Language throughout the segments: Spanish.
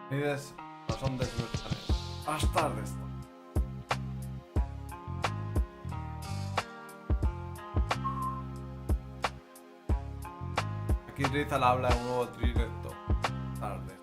Mides no son de sus tareas. Hasta de esto. Aquí Rizal habla de un nuevo directo. Tarde.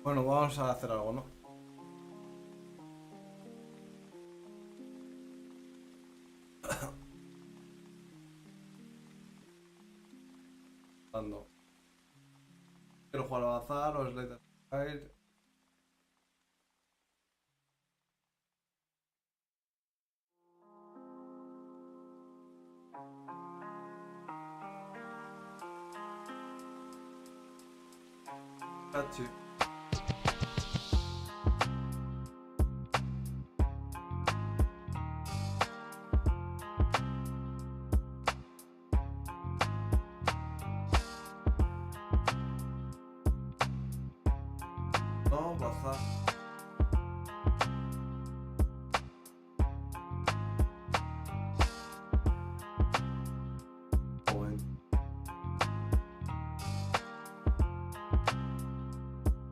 Bueno, vamos a hacer algo, ¿no? Ando. Quiero jugar al azar o Slate Fire. Cachi. No, bazar. Joven.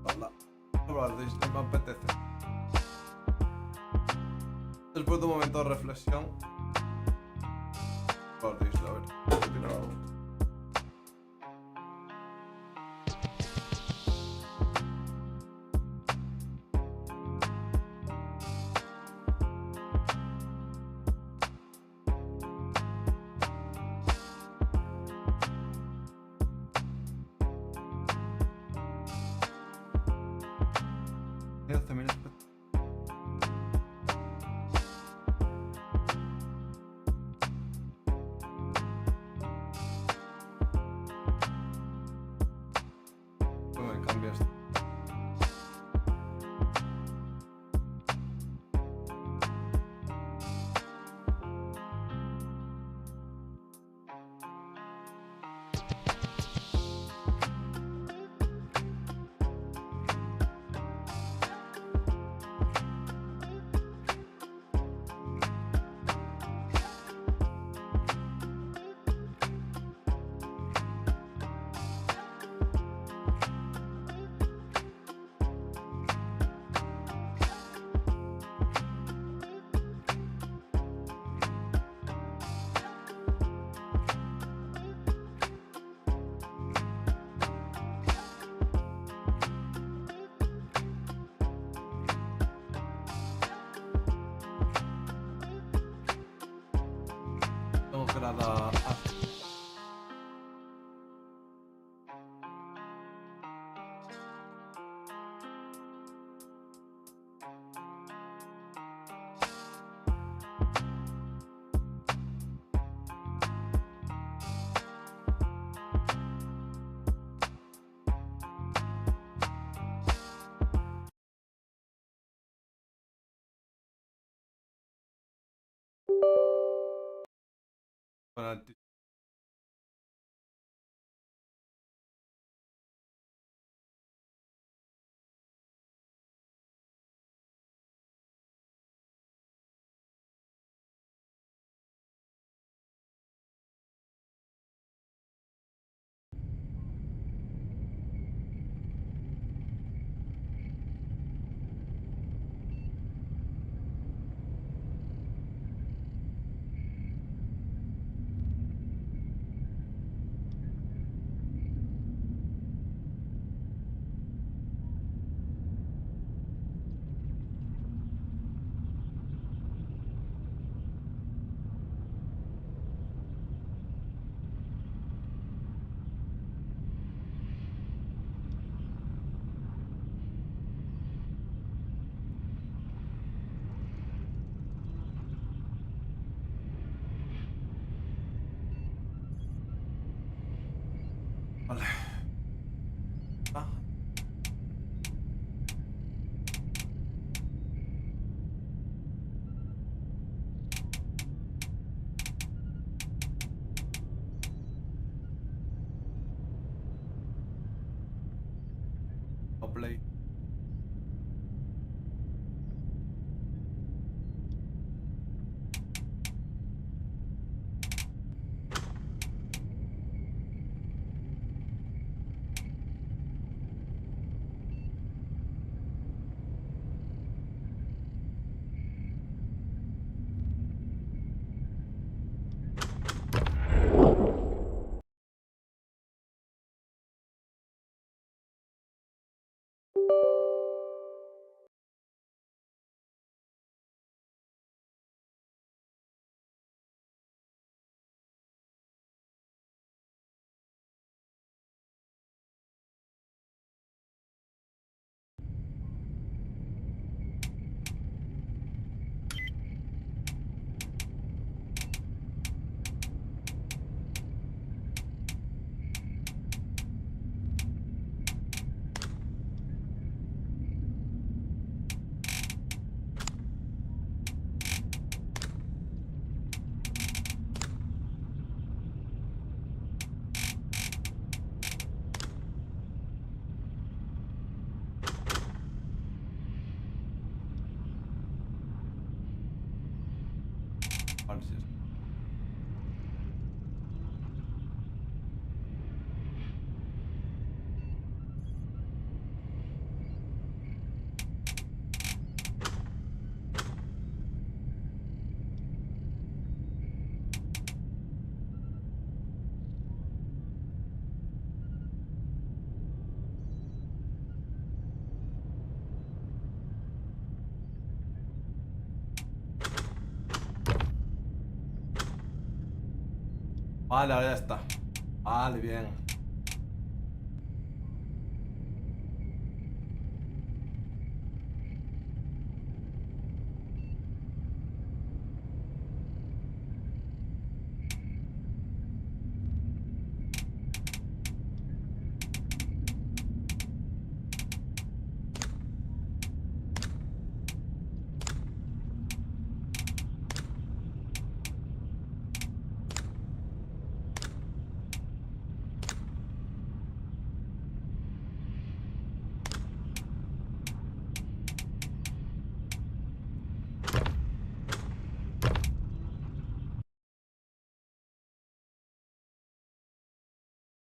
Hola. Probar Disney, me apetece. Después de un momento de reflexión. Probar Disney, a ver. Tirar algo. También es... me cambias. Tengo que nada. Para vale. Ah. Play. Vale, ahora ya está. Vale, bien.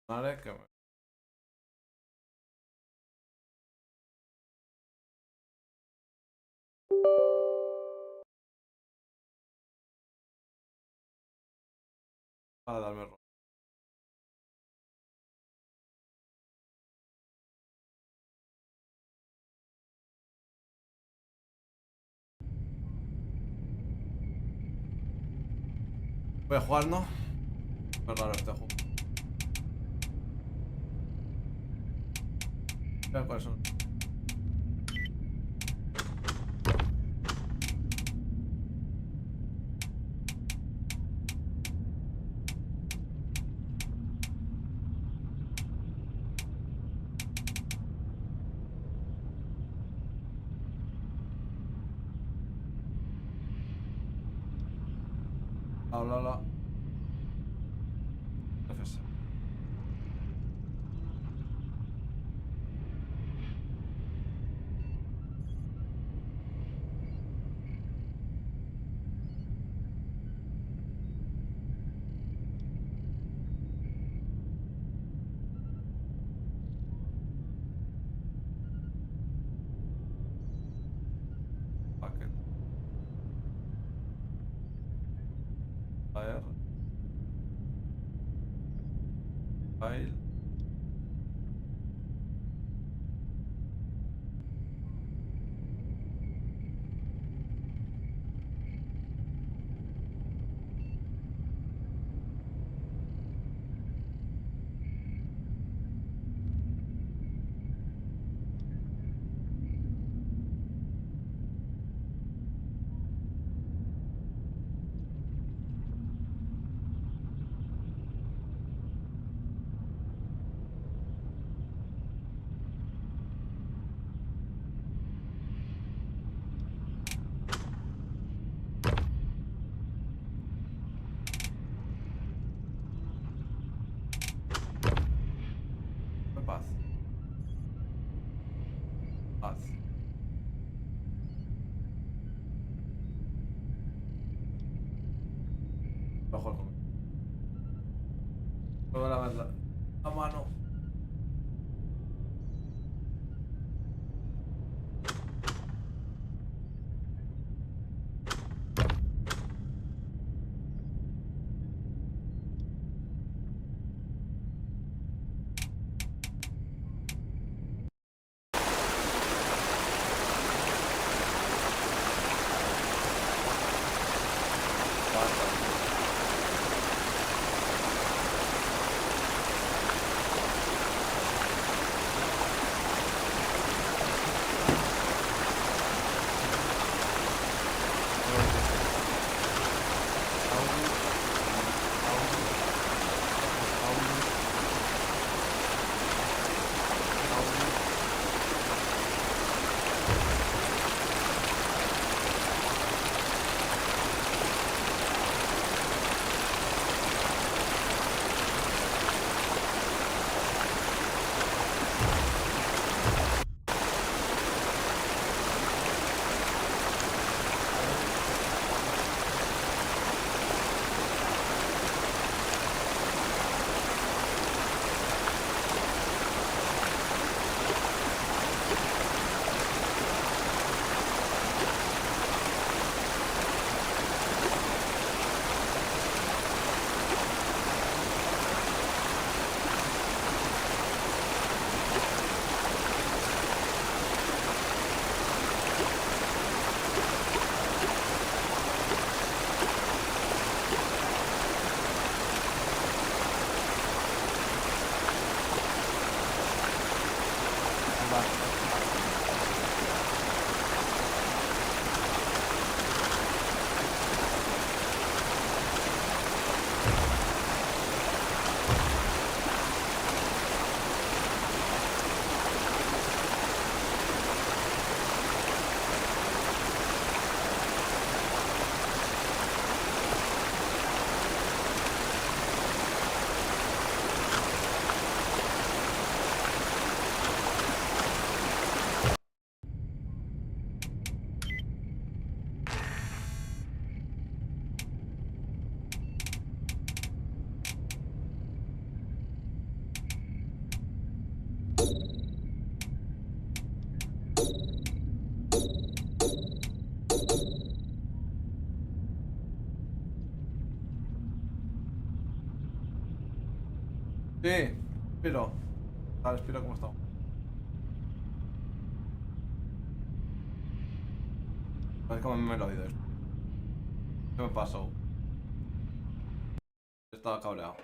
Vale, que me... Para darme ropa. Voy a jugar, ¿no? Qué raro este juego. A ver cuáles son. Bla. FC. Paquete. Fire. File. Paz. Paz. Bajo el juego. Luego la mano. Sí, Spiro. Tal, Spiro, ¿cómo estamos? A ver cómo me lo he oído esto. ¿Qué me pasó? Estaba cabreado.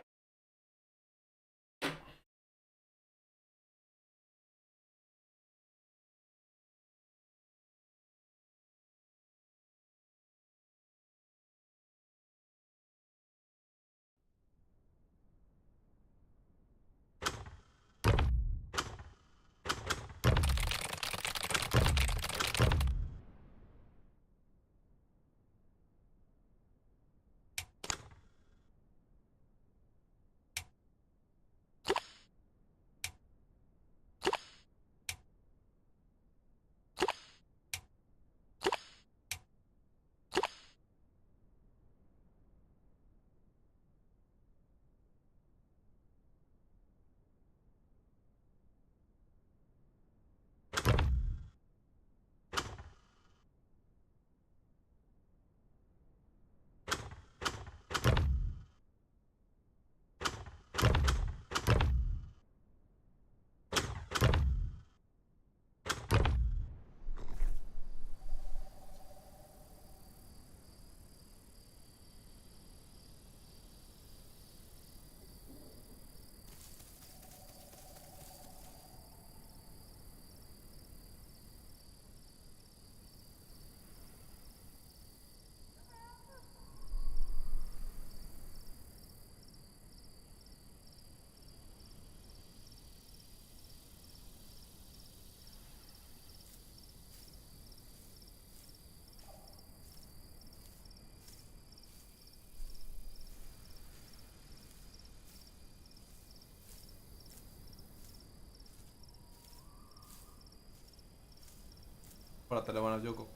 Para te buenas, Yoko.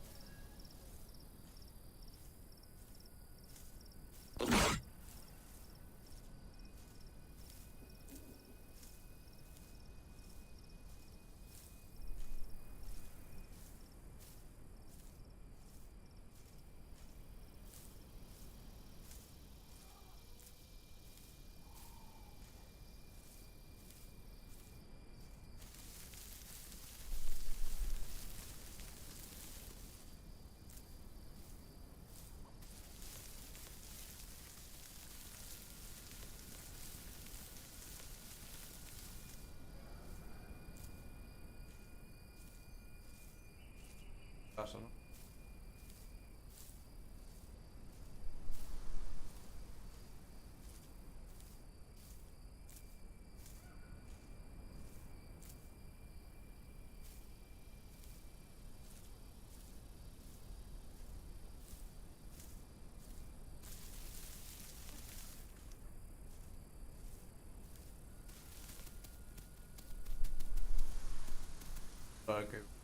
Caso, ¿no? Para que...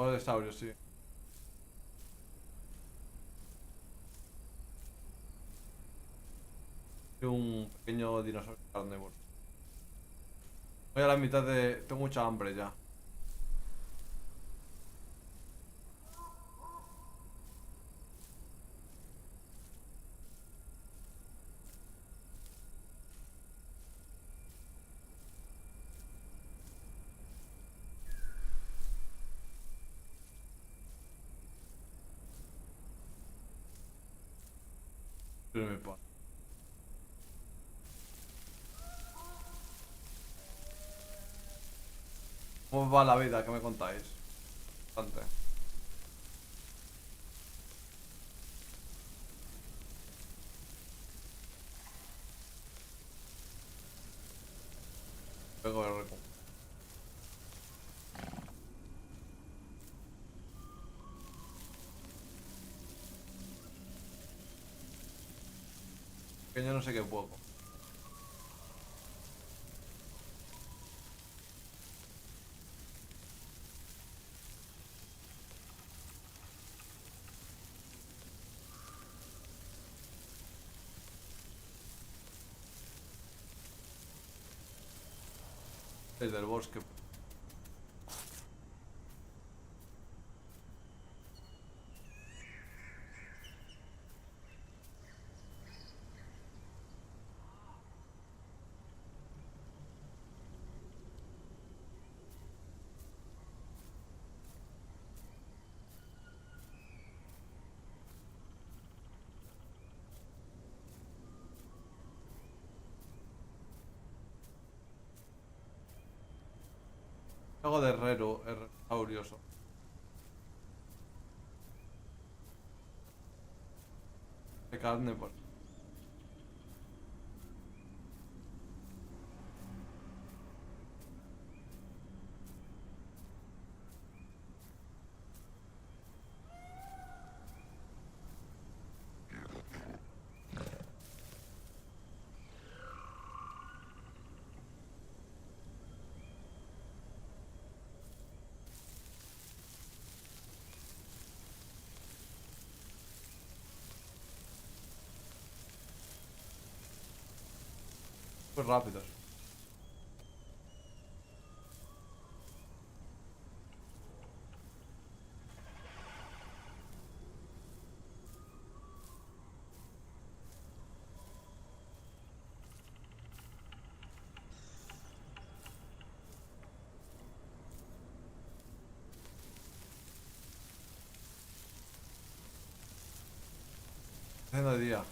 O de saurio, sí. Soy un pequeño dinosaurio carnívoro. Voy a la mitad de... Tengo mucha hambre ya. Pero me pa- ¿Cómo va la vida? ¿Qué me contáis? Bastante. Luego de pequeño no sé qué puedo. Desde el bosque. Algo de herrero, herrero. De carne, pues. Pues rápidos. Haciendo de día.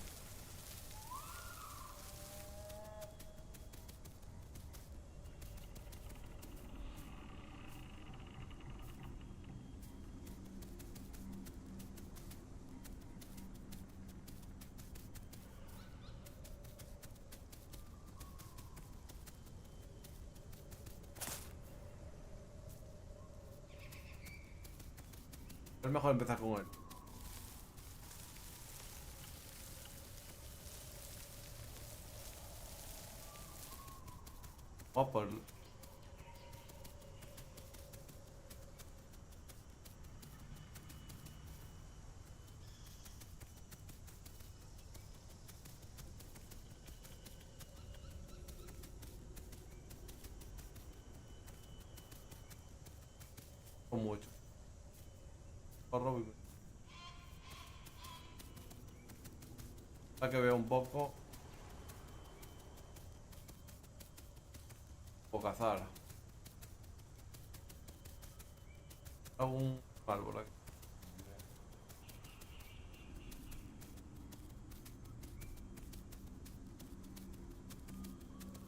Es mejor empezar con él. Oh, pues con mucho. Corro para que vea un poco. O cazar. Hago un árbol aquí.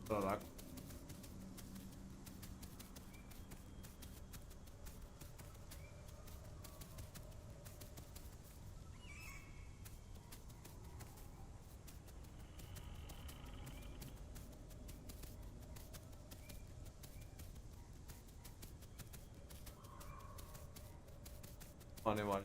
Raraco. Animal.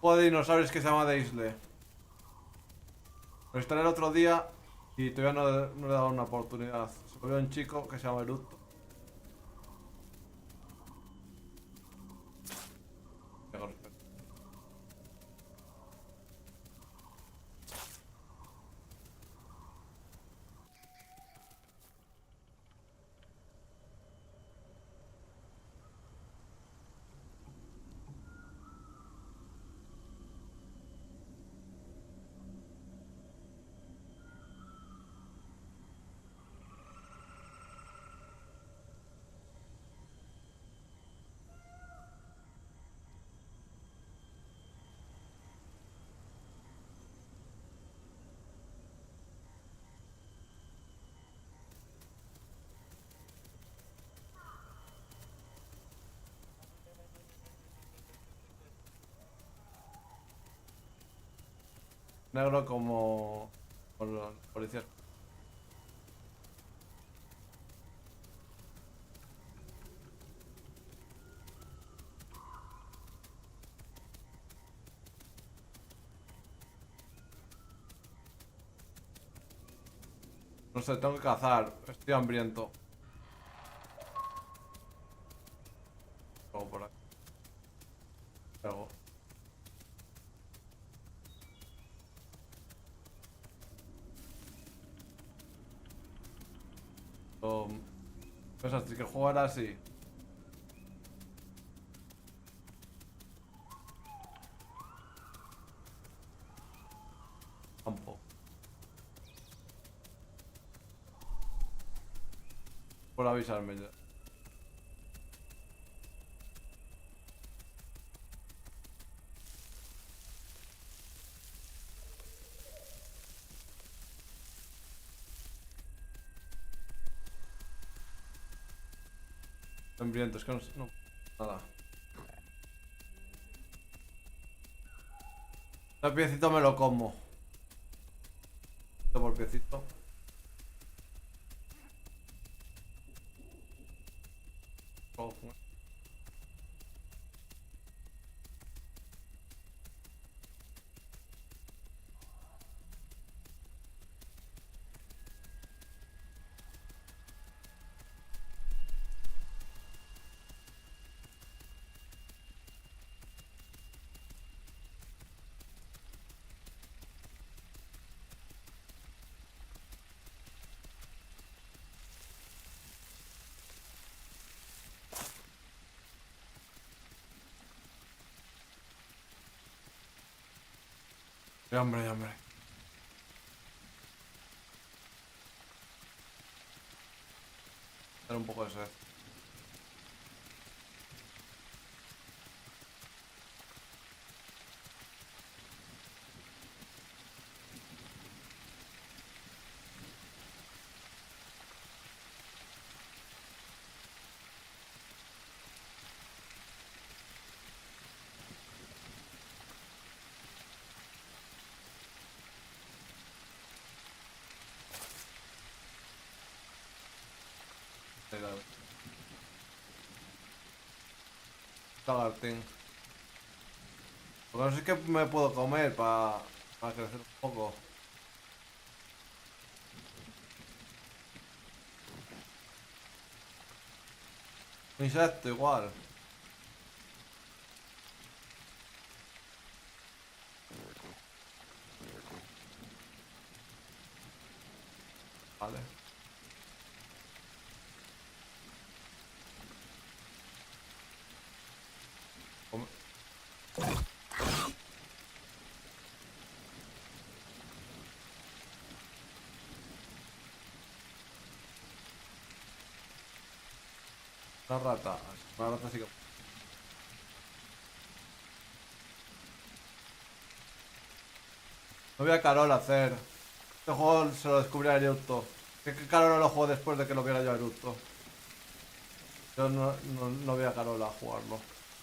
juego de dinosaurios que se llama Daisle. Lo instalé el otro día y todavía no le he dado una oportunidad. Solo veo un chico que se llama Eructo. Negro como con los policías. No sé, tengo que cazar. Estoy hambriento. Luego por aquí. Luego. Pensaste que jugar así. Campo. Por avisarme ya. Hambriento, es que no. Nada. El piecito me lo como. Por piecito. Ojo. Hambre, hambre. Dar un poco de sed. Lagartín. Porque no sé qué me puedo comer para crecer un poco. Un insecto igual. Vale. Come. Una rata. Una rata sí que. No voy a Carol a hacer. Este juego se lo descubrí a Eructo. Que Carol no lo juego después de que lo viera yo a Eructo. Yo no voy a Carol a jugarlo.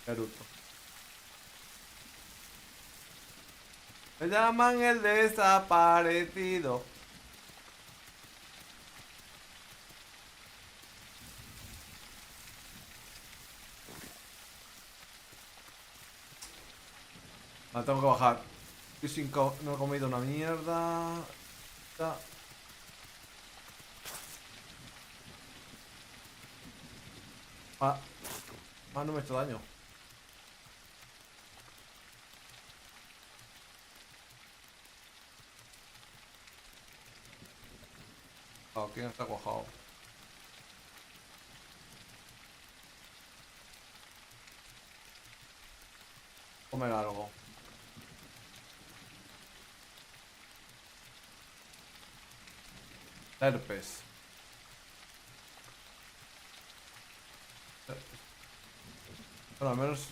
Eructo. Me llaman el desaparecido. Ah, tengo que bajar. Estoy no he comido una mierda. Ya. Ah, no me he hecho daño. ¿Quién está cuajado? Comer algo. Herpes. Bueno, al menos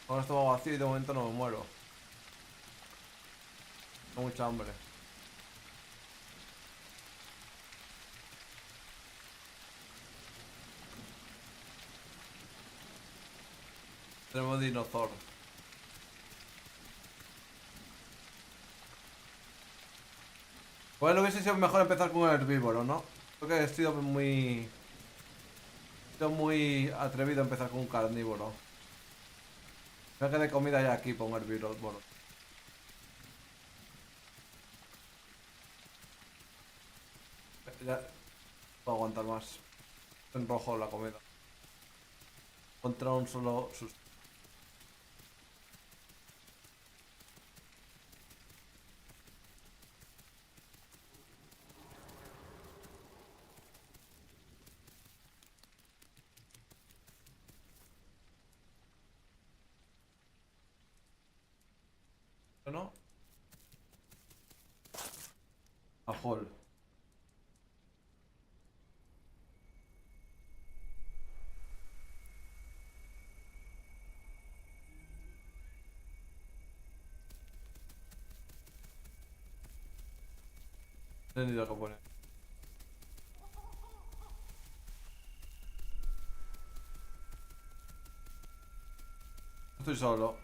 con esto va vacío y de momento no me muero. Tengo mucha hambre. Tenemos dinosaur. Bueno, hubiese sido mejor empezar con el herbívoro, ¿no? Creo que he sido muy... He sido muy atrevido a empezar con un carnívoro. Creo que de comida hay aquí para un herbívoro. Bueno, ya puedo aguantar más. En rojo la comida. Contra un solo susto. ¿No? A Hall. No he entendido qué pone. Estoy solo.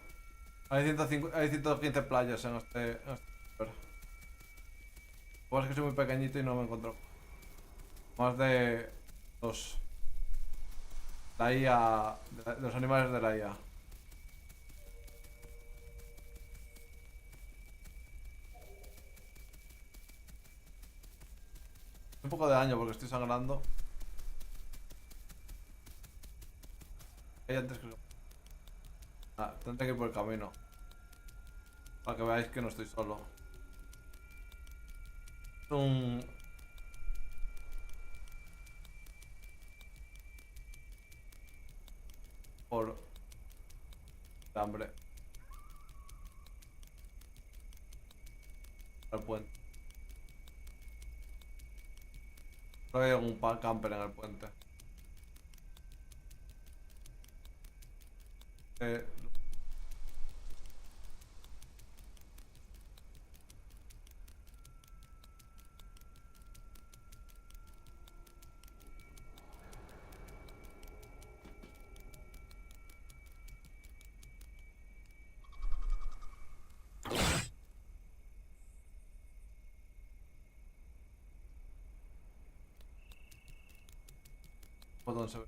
Hay 150, hay 115 playas en este server. Lo que pasa es que soy muy pequeñito y no me encuentro. Más de los, la IA, de los animales de la IA. Un poco de daño porque estoy sangrando. Hay antes que... tendré que ir por el camino. Para que veáis que no estoy solo. Es un... Por... hambre. Al puente. Creo que hay algún camper en el puente. Eh, botón se ve.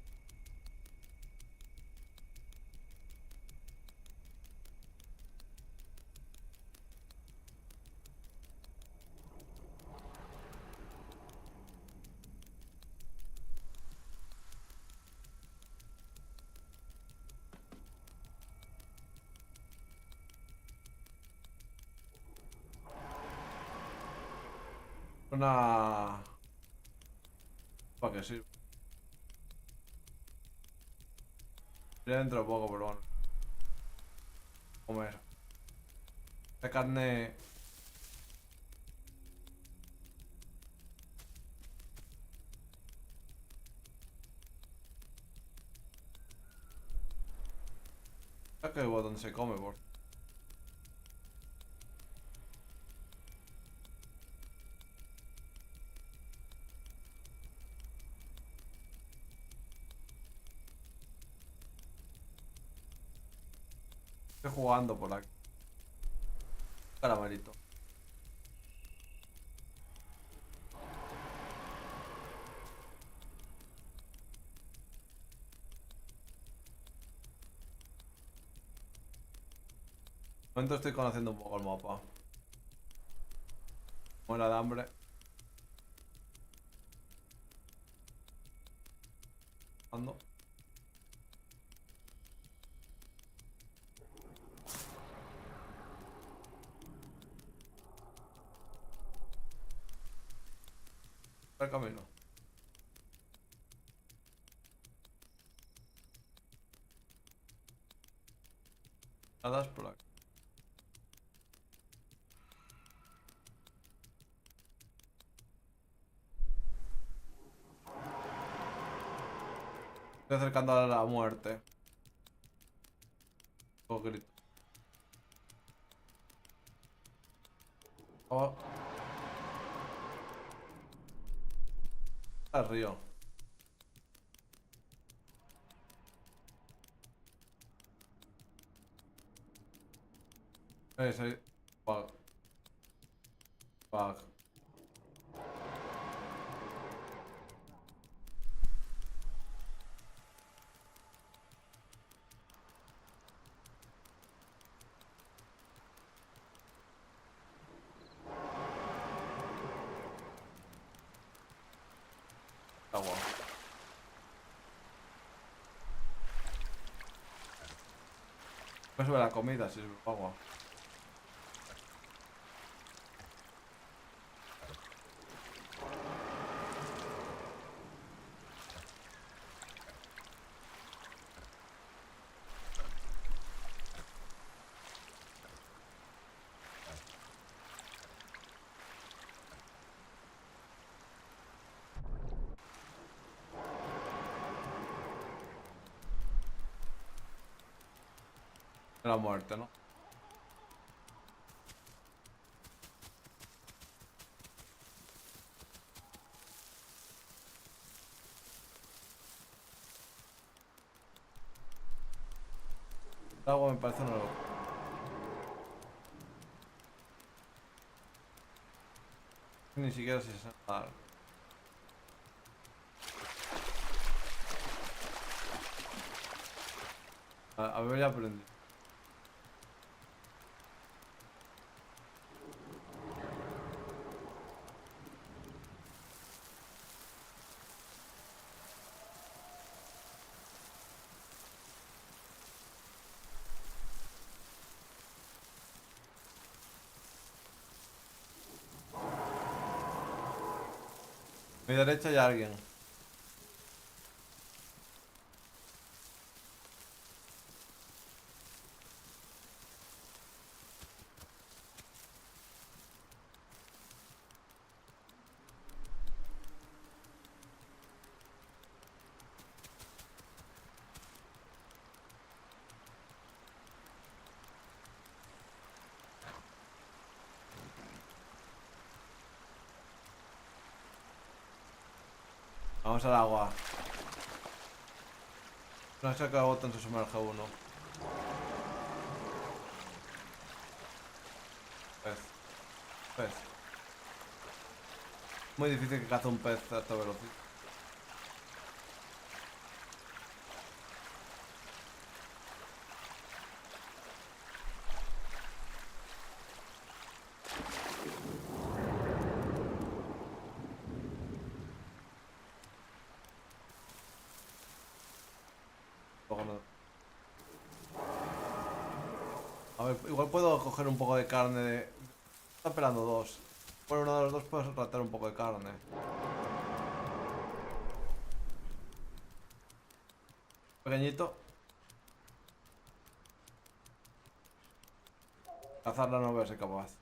Una... ¿Para qué sirve? Ya dentro de poco, pero bueno. Comer. De carne... Creo que el botón se come, por... Estoy jugando por aquí. Caramelito. momento estoy conociendo un poco el mapa. Muera de hambre. Ando. El camino. Nada es por aquí. Estoy acercando a la muerte. O grito. Oh. Al río. Ese. Bug. Bug. Agua. Me sube la comida si sube agua. La muerte, ¿no? El agua me parece una locura. Ni siquiera sé nadar. A ver, ya aprendí. A mi derecha hay alguien. Vamos al agua. No sé qué botón se sumerge uno. Pez. Pez. Muy difícil que caza un pez a esta velocidad. Luego no. A ver, igual puedo coger un poco de carne de... Está pelando dos. Por uno de los dos puedo ratar un poco de carne. Pequeñito. Cazarla no voy a ser capaz.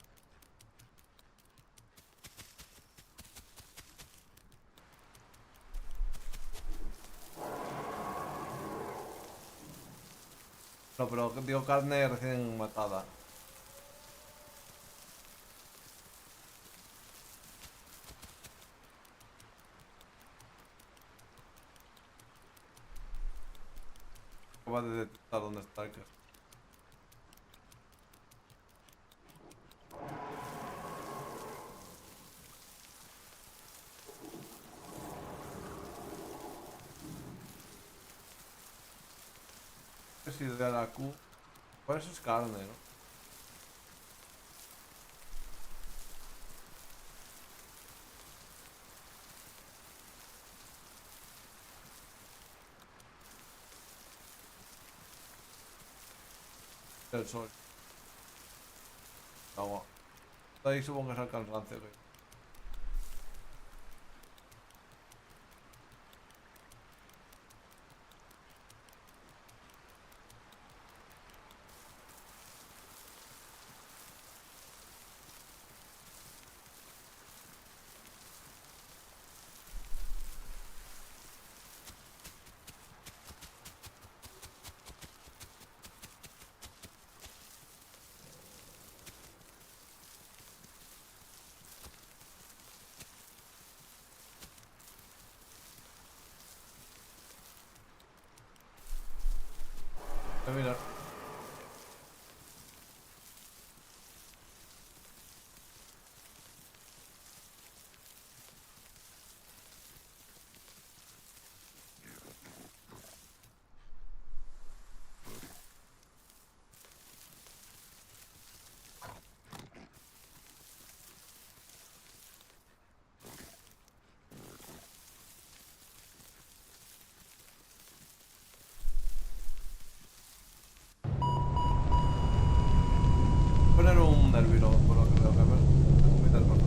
No, pero digo carne recién matada. Capaz de detectar dónde está el que... Si de la Q... Pues eso es carne, ¿no? El sol. Agua. Ahí supongo que es el cansancio. Mira. Poner un nervio por lo que veo que ver. Muy del corto.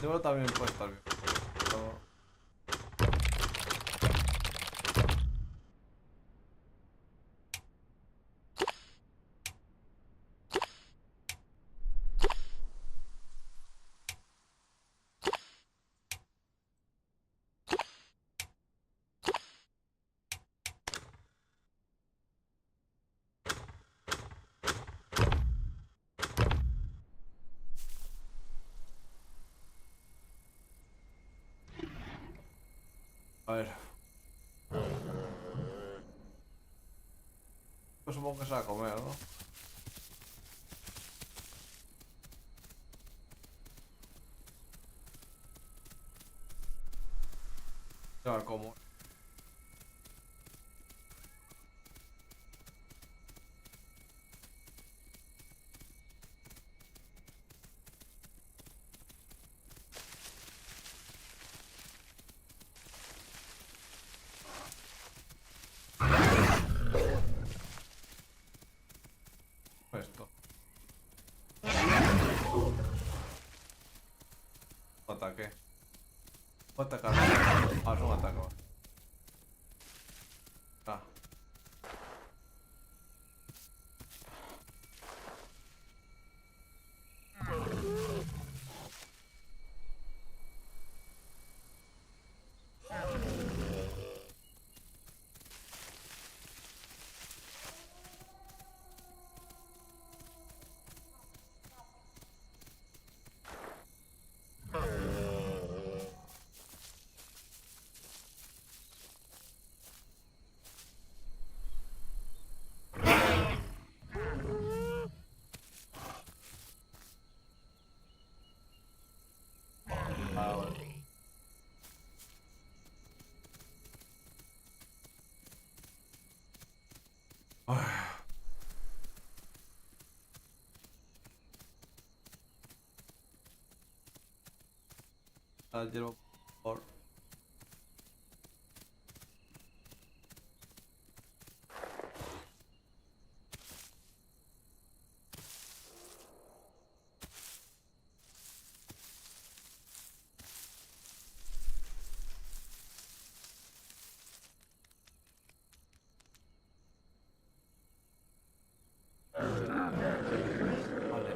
Yo también puede estar bien. Pero... A ver. Pues supongo que se va a comer, ¿no? Se va a comer. Esto. Un ataque. Voy a atacar. Ah, es un ataque. Ah. Ah, vale. Ay, la llevo por... Vale.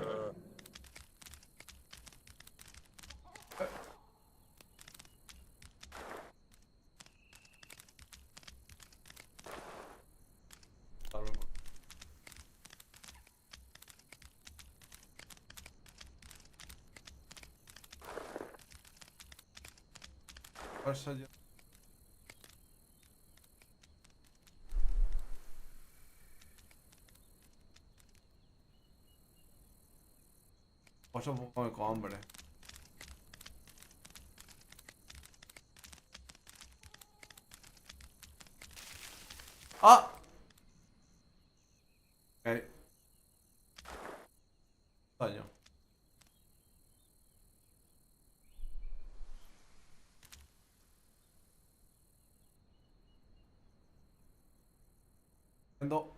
Fuerza yo. Paso un poco con hambre. ¡Ah! Ok. Daño. Haciendo...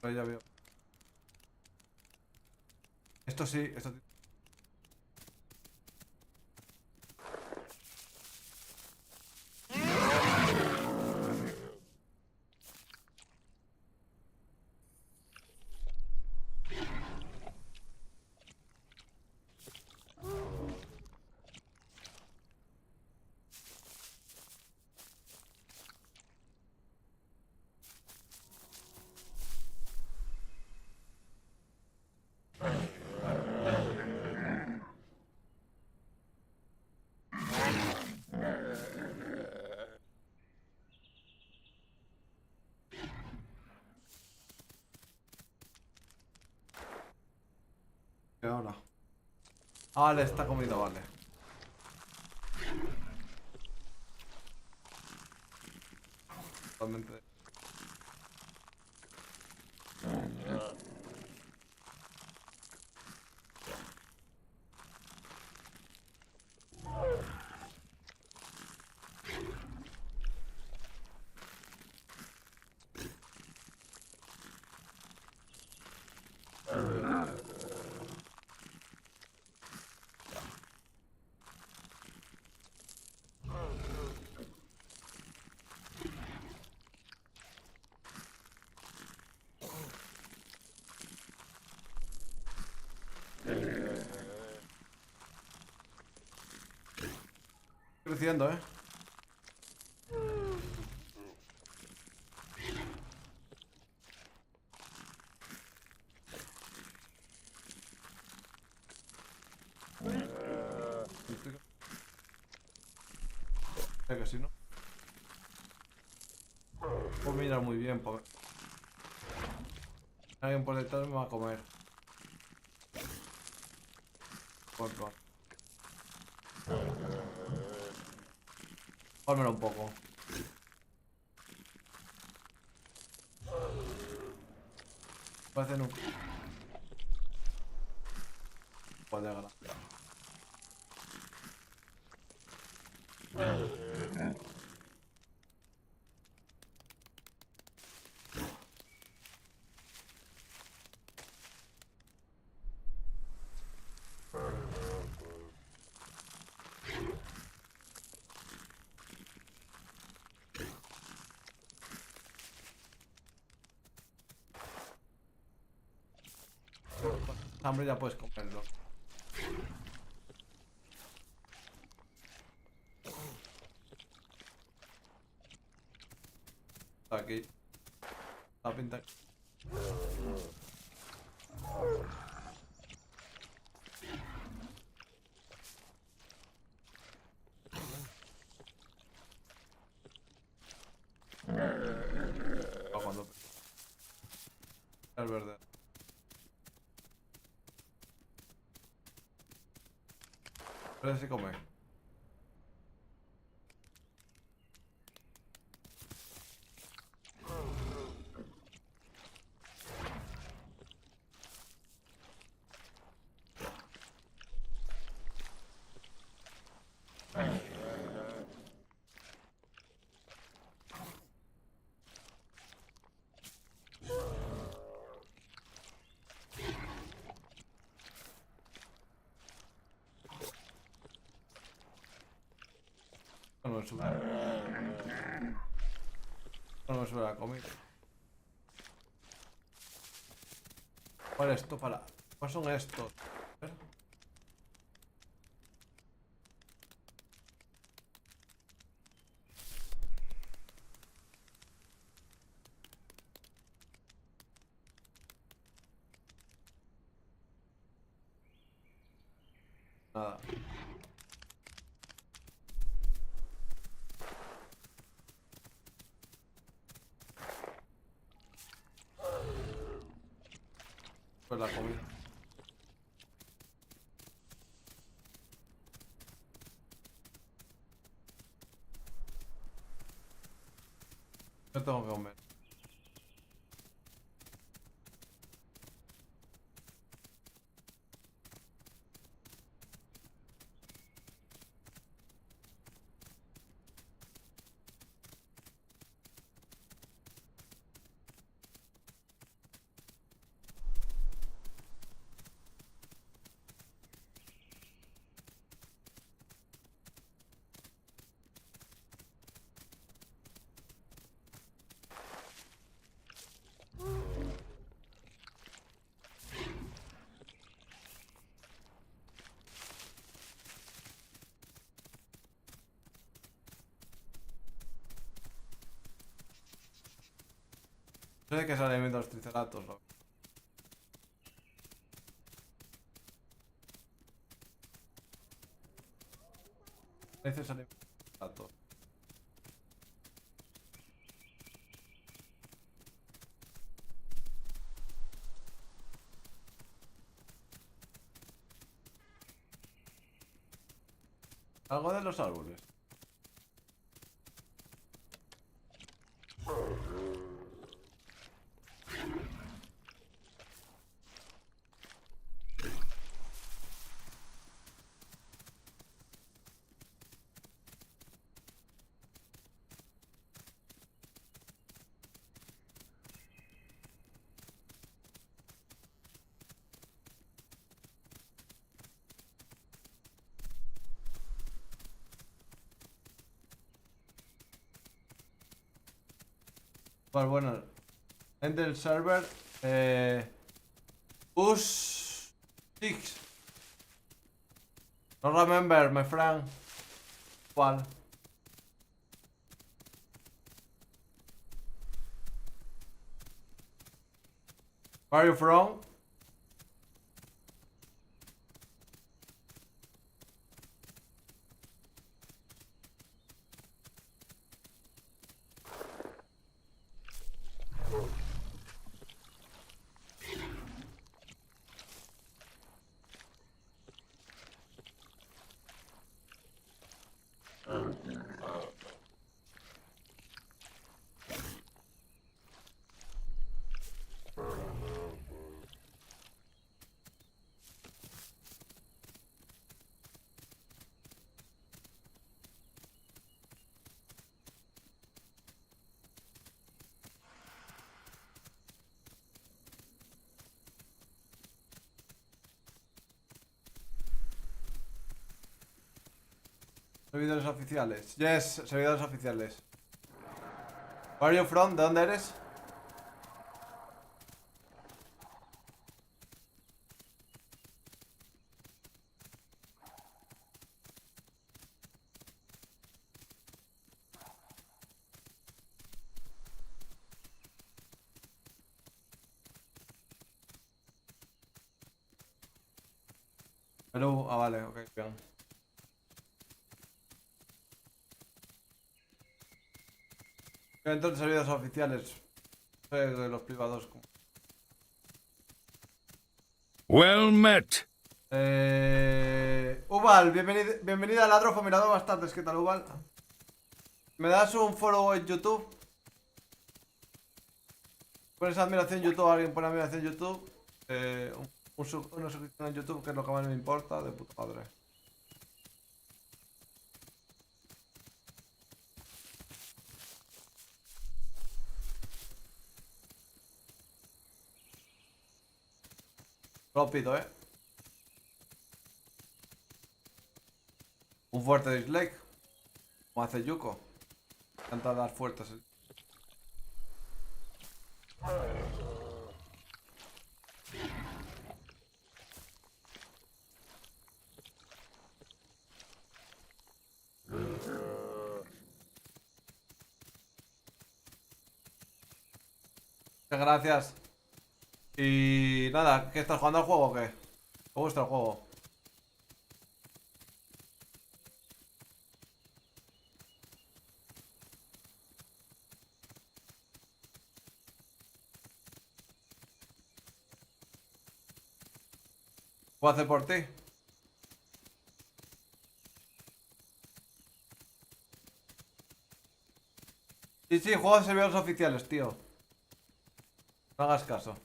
Pero ya veo. Esto sí, esto... ¿Qué ahora? Ah, vale, está comido, vale. Totalmente. Creciendo, ¿eh? Que si no... Puedo mirar muy bien, porque... Alguien por detrás me va a comer. Por... Córmelo un poco. Parece un... Puede ganar. Hambre ya puedes comerlo. Aquí. La pinta. Cuando... Es verde. Pero sí come. No me sube. No me sube la comida. ¿Cuál es esto para...? ¿Cuáles son estos? A ver. Nada. Pues la comida. Yo tengo que comer. No sé de qué se alimentan los triceratops, ¿no? A veces se alimentan los triceratops. Algo de los árboles. Pues bueno, enter el server. Push 6. No remember, my friend. ¿Cuál? Where are you from? Servidores oficiales. Yes, servidores oficiales. Where are you from? ¿De dónde eres? Perú. Ah, vale, ok, bien. Entonces, servidores oficiales. De los privados. Well met. Ubal, bienvenida al Adrofo Mirador Bastantes. ¿Qué tal, Ubal? ¿Me das un follow en YouTube? Pones admiración en YouTube, alguien pone admiración en YouTube. Una suscripción en YouTube, que es lo que más me importa, de puta madre. Lo pido, Un fuerte dislike. Como hace Yuko. Intenta dar fuertes. Muchas gracias. Y nada, ¿qué estás jugando al juego o qué? ¿Cómo está el juego? ¿Puedo hacer por ti? Sí, sí, juego de servidores oficiales, tío. No hagas caso.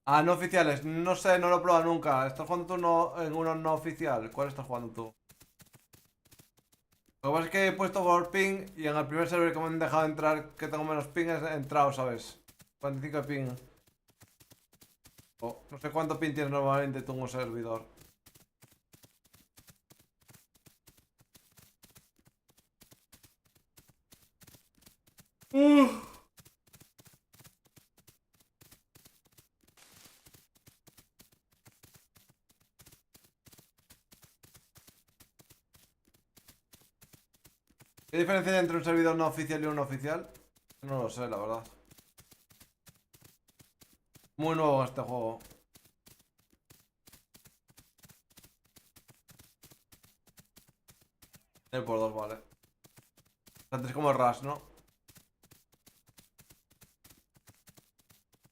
Ah, no oficiales. No sé, no lo he probado nunca. ¿Estás jugando tú en uno no oficial? ¿Cuál estás jugando tú? Lo que pasa es que he puesto por ping y en el primer server que me han dejado entrar, que tengo menos ping, he entrado, ¿sabes? 45 de ping. No sé cuánto ping tienes normalmente tú en un servidor. diferencia entre un servidor no oficial y un oficial? No lo sé, la verdad. Muy nuevo este juego. El por dos, vale. Antes como el Rush, ¿no?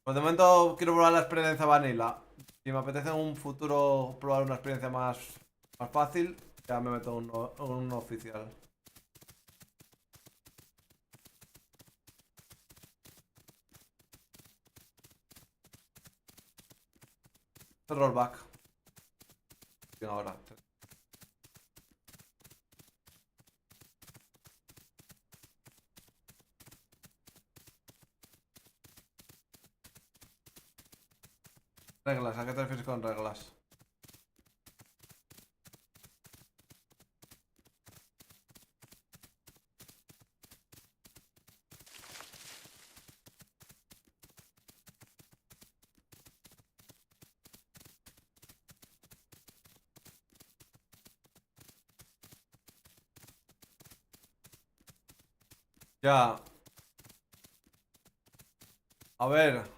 Pues de momento quiero probar la experiencia vanilla. Si me apetece en un futuro probar una experiencia más fácil, ya me meto en un oficial. Rollback. Bien, ahora. Reglas, ¿a qué te refieres con reglas? Ya. A ver.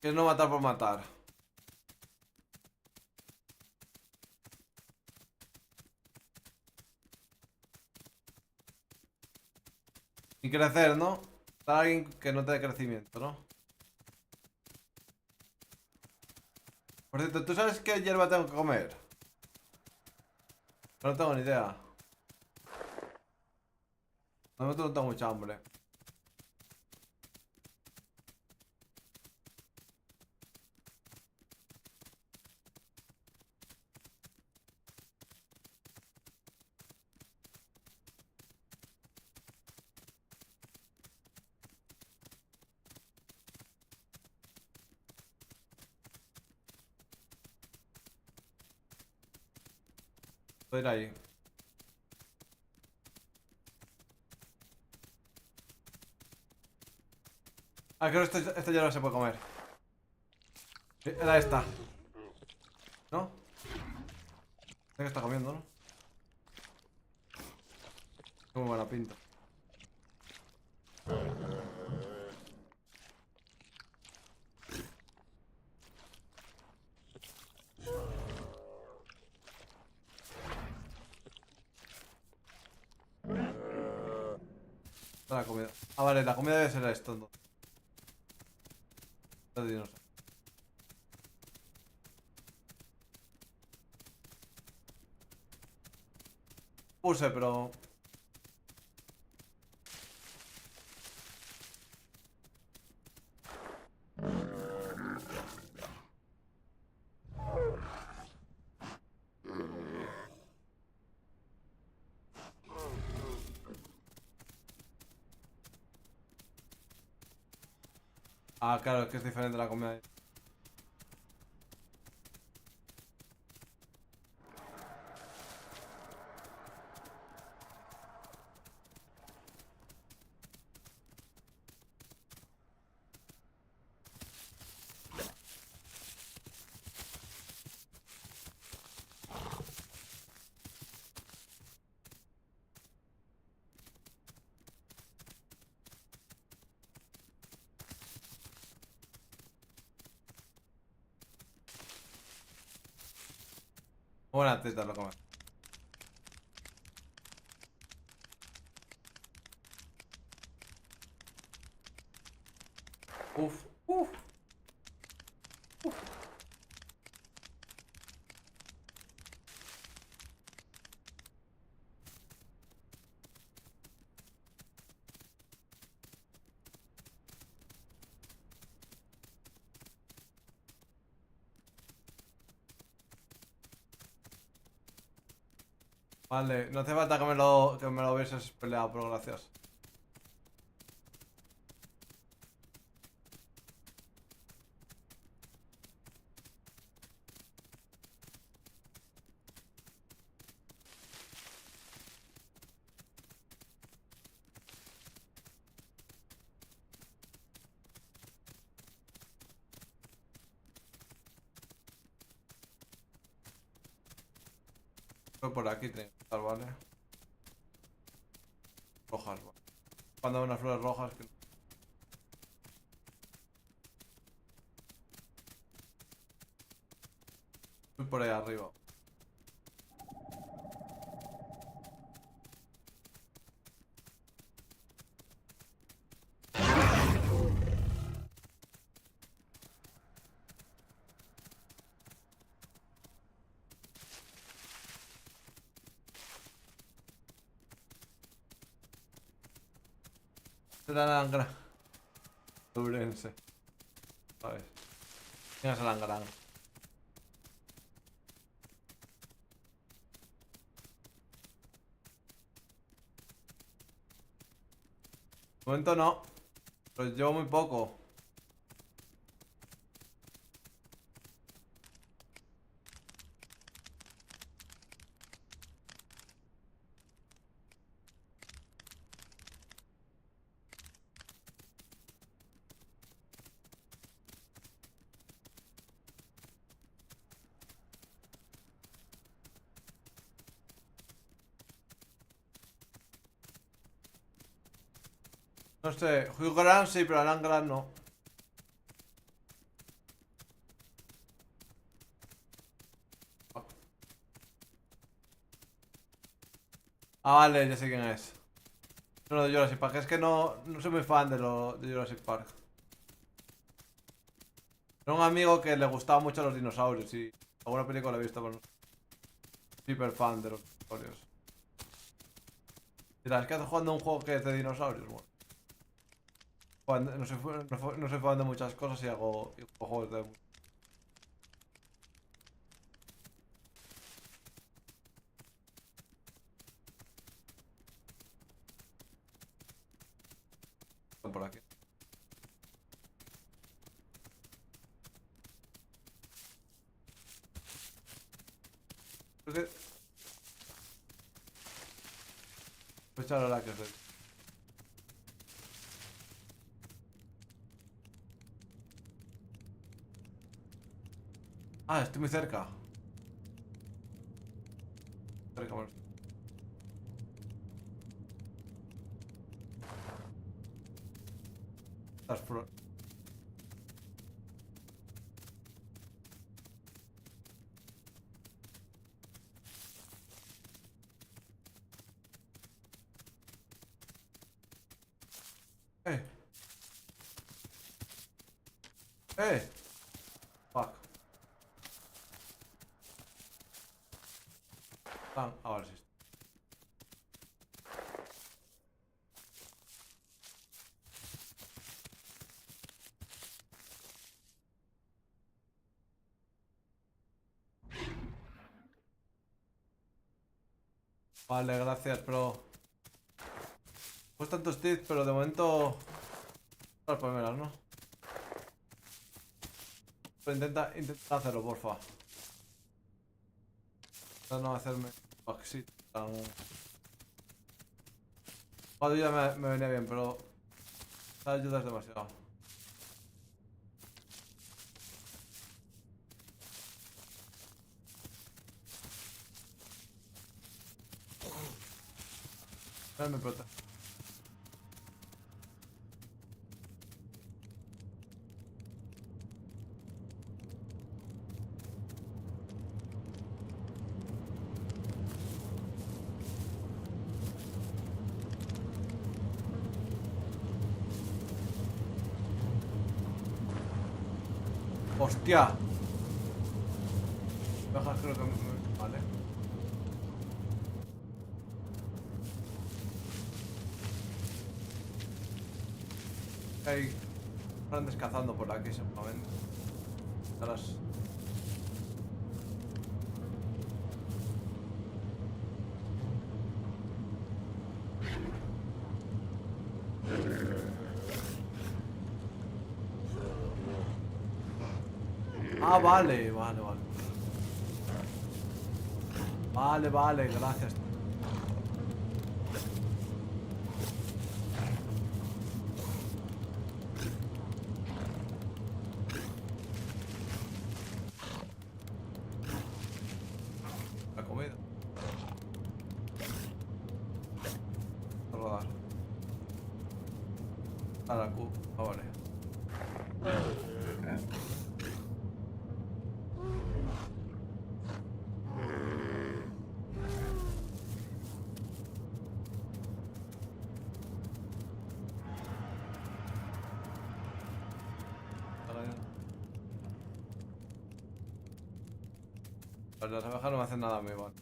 ¿Qué es no matar por matar? Y crecer, ¿no? Para alguien que no te dé crecimiento, ¿no? Por cierto, ¿tú sabes qué hierba tengo que comer? No tengo ni idea. De momento no tengo mucha hambre. Voy a ir ahí. Ah, creo que esta hierba se puede comer. Era esta. ¿No? Sé que está comiendo, ¿no? Muy buena pinta. La comida. Ah, vale, la comida debe ser esto, ¿no? Los dinosaurios. Puse, pero... Ah, claro, es que es diferente la comida. Buena teta lo comer. Uf, uf. Vale, no hace falta que me lo hubieses peleado, pero gracias. Fue por aquí, tiene que estar, ¿vale? rojas, ¿vale? Cuando hay unas flores rojas que... Voy por ahí arriba. La langra. Durense. ¿Sabes? ¿Quién es el langrán? De momento no. Pero llevo muy poco. No sé, Hugh Grant sí, pero Alan Grant no. Ah, vale, ya sé quién es. No, de Jurassic Park, es que no soy muy fan de Jurassic Park. Era un amigo que le gustaba mucho los dinosaurios y alguna película he visto con... Super fan de los dinosaurios. Dirás, ¿qué haces jugando a un juego que es de dinosaurios? Bueno. No soy fan de muchas cosas y hago juegos de... por aquí. Creo que... Voy a echar la que estoy. Ah, estoy muy cerca. Cerca, bueno. Estás pro... ¡Eh! ¡Eh! Fuck. Ah, ahora sí. Vale, gracias, pero... Pues tantos tips, pero de momento... Las primeras, ¿no? Pero intenta hacerlo, porfa. Intenta no hacerme... Baxit tan... Joder, ya me venía bien, pero... Esta ayuda es demasiado. Me protege. ¡Hostia! Bajas creo que vale. Hay grandes cazando por aquí seguramente. Atrás. Ah, vale, vale, vale. Vale, vale, gracias. La comida. A rodar. A la Q. Ah, vale. Pues las abejas no me hacen nada a mí, vale.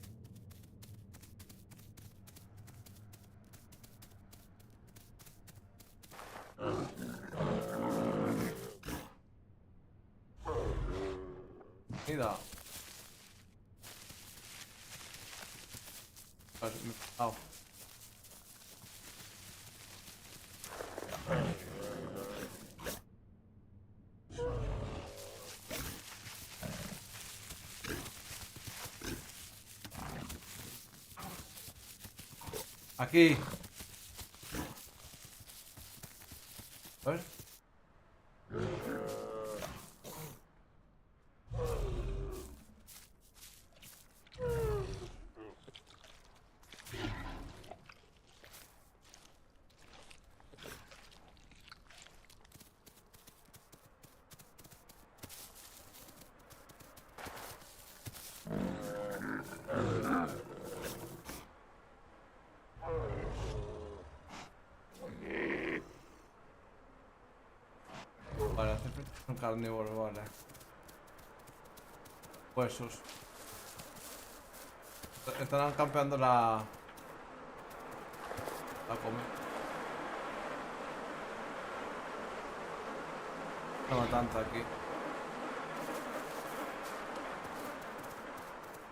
Mira. Pues me he pasado. Aquí. A ver. Vale, hace un carnívoro, vale. Huesos. Están campeando la comida. Una matanza aquí.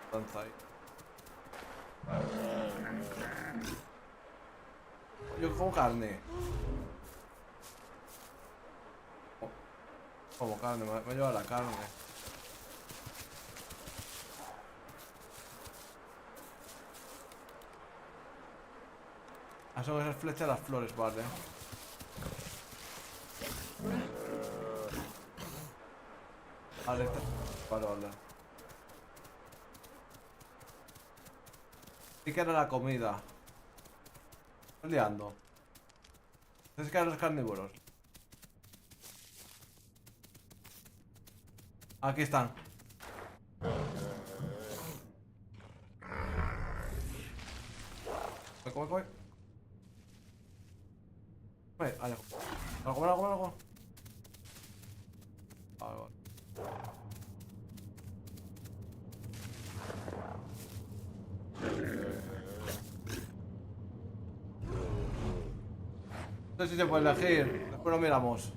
Matanza ahí. Yo como carne. Como carne, me ha llevado la carne. Ah, son esas flechas de las flores, vale. Vale, esta... Vale, vale. Sí que era la comida. Estoy liando. Es que eran los carnívoros. Aquí están. Come, come. Vale, algo. Algo. Vale, vale. No sé si se puede elegir. Después lo miramos.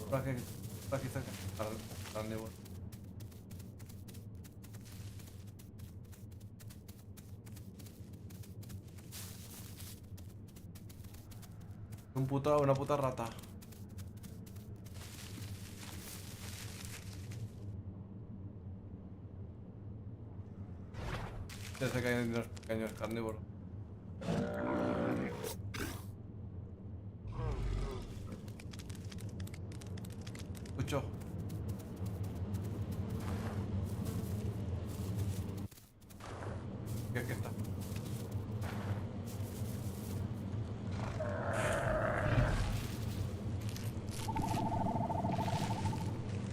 Por aquí cerca. Carnívoro. Una puta rata. Ya sé que hay unos pequeños carnívoros. Escucho. Aquí está.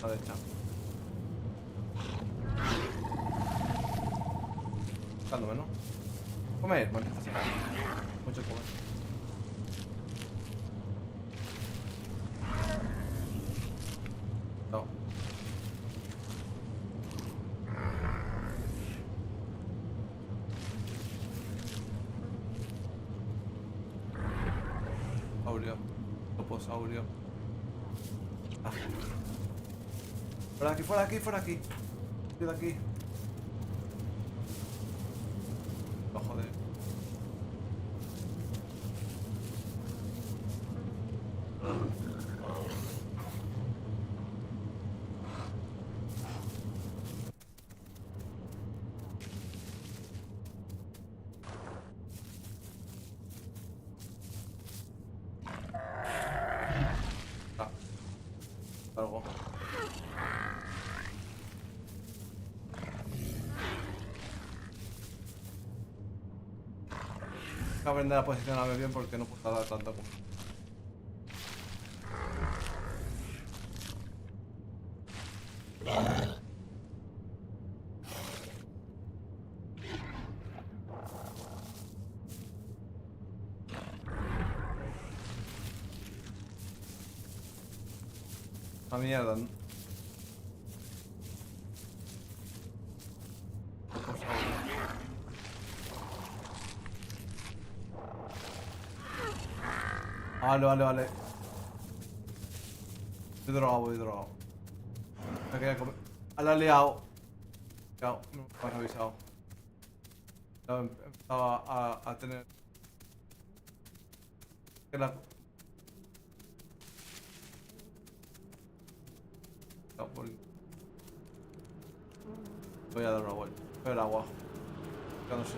A la derecha. Buscándome, ¿no? Comer, maldita sea. Mucho comer. No. Saurio. Toposaurio. Ah. Fuera de aquí. De aquí. Oh, joder. Ah. Algo. que aprender a posicionarme bien porque no puedo tardar tanto como... Una mierda, ¿no? Vale. Voy drogado. Me quería comer. La he liado. No me has avisado. Ya empezaba a tener... Que la... No, voy a dar una vuelta. Voy al agua. Ya no sé.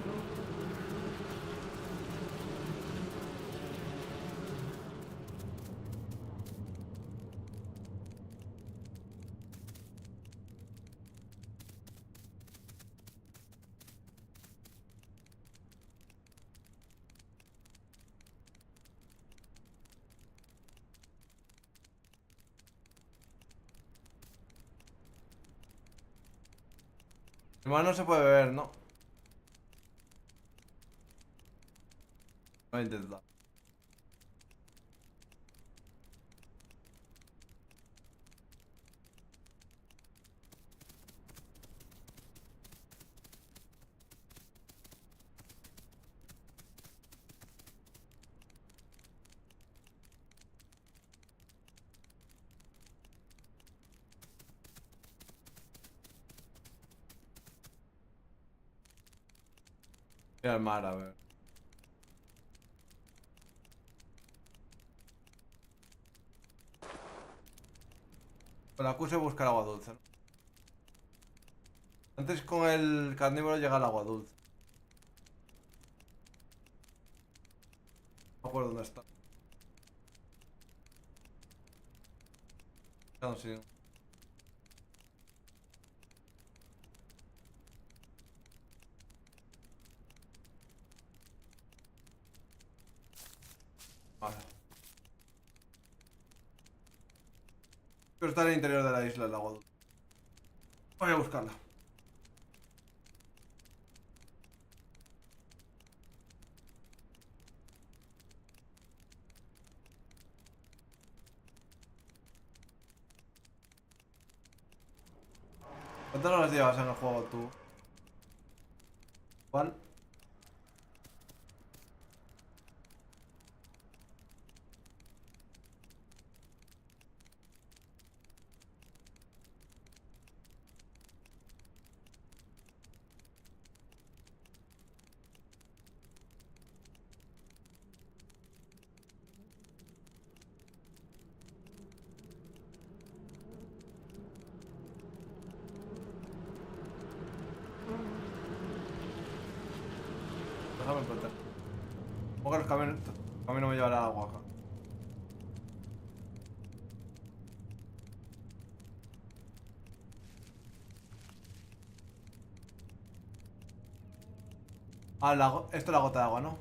Igual no se puede beber, ¿no? Voy a intentar. Voy al mar, a ver. Con la Q se busca el agua dulce, ¿no? Antes con el carnívoro llega el agua dulce. No me acuerdo dónde está. Ya no sé. Vale. Pero está en el interior de la isla el agua dulce. Voy a buscarla. ¿Cuántas horas llevas en el juego tú? ¿Cuál? Déjame encontrar. Supongo que el camino me llevará al agua acá. Ah, esto es la gota de agua, ¿no?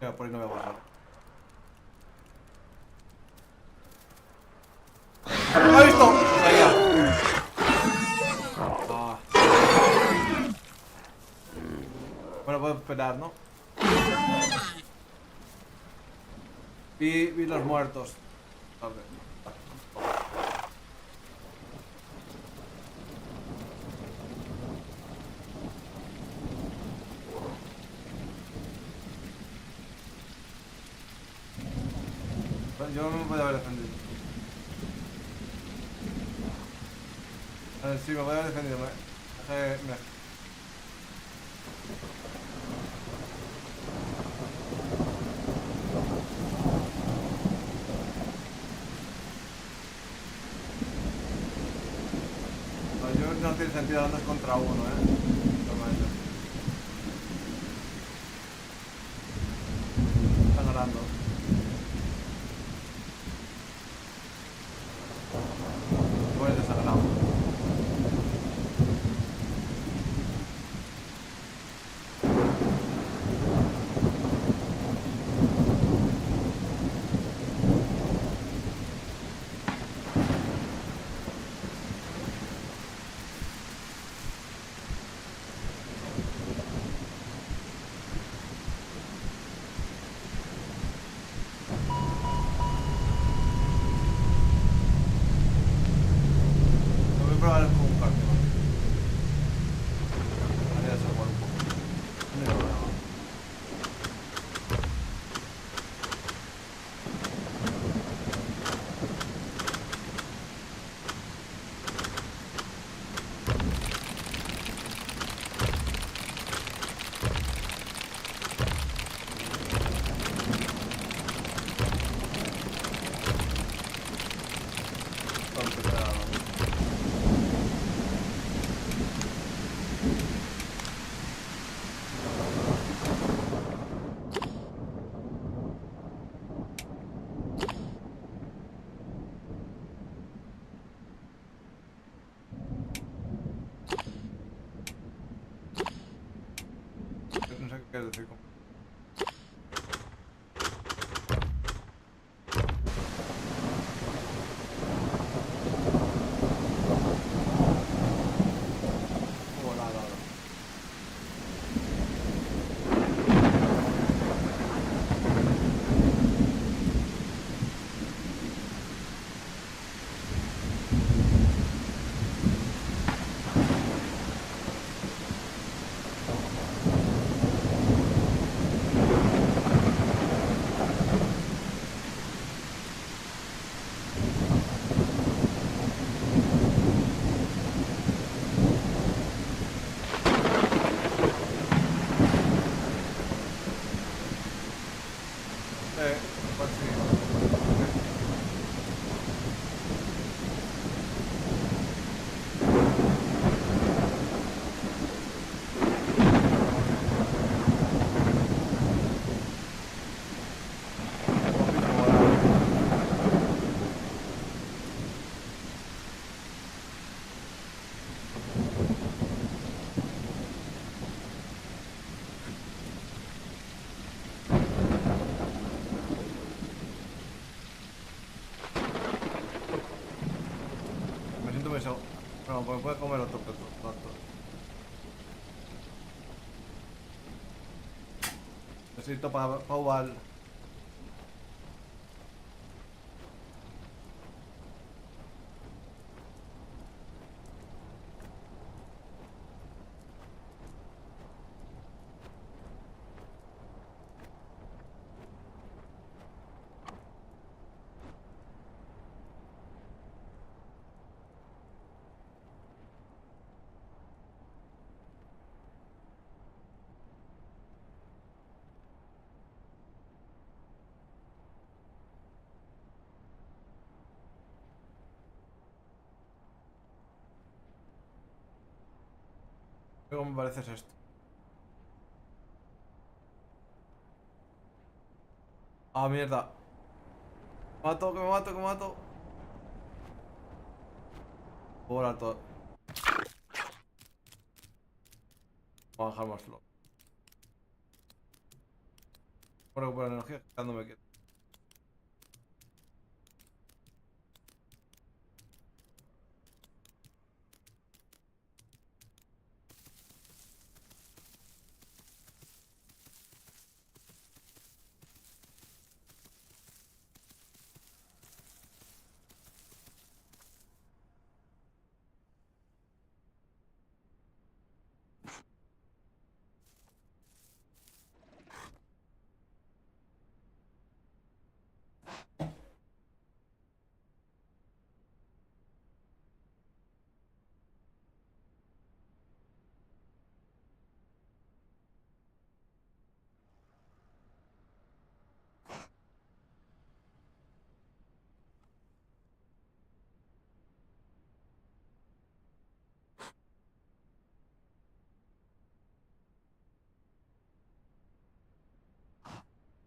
Mira, por ahí no voy a pasar. ¡Lo he visto! Sabía. Ah. Bueno, puedo esperar, ¿no? Vi los muertos. Tarde. Yo no me podía haber defendido. Sí, me podía haber defendido. Yo no tiene sentido andas contra uno, Normalmente. quieres decir? Volado ahora. Pues sí. Me siento muy seguro. No, pues puede comer otro peto. Necesito para jugar. ¿Cómo me pareces esto? Ah, mierda. Mato, que me mato, que me mato. Por alto. Voy a bajar más flow. Voy a recuperar energía quedándome quieto.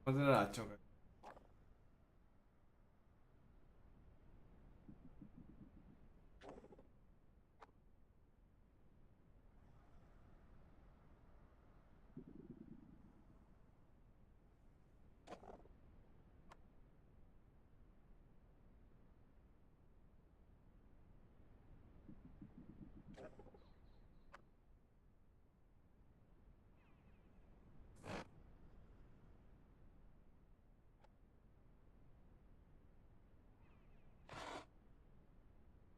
No tener hacho, que.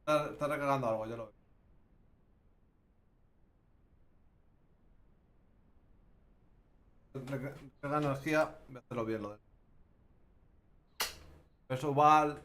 Está recargando algo, ya lo veo. Recarga energía. Voy a hacerlo bien lo de. Eso val.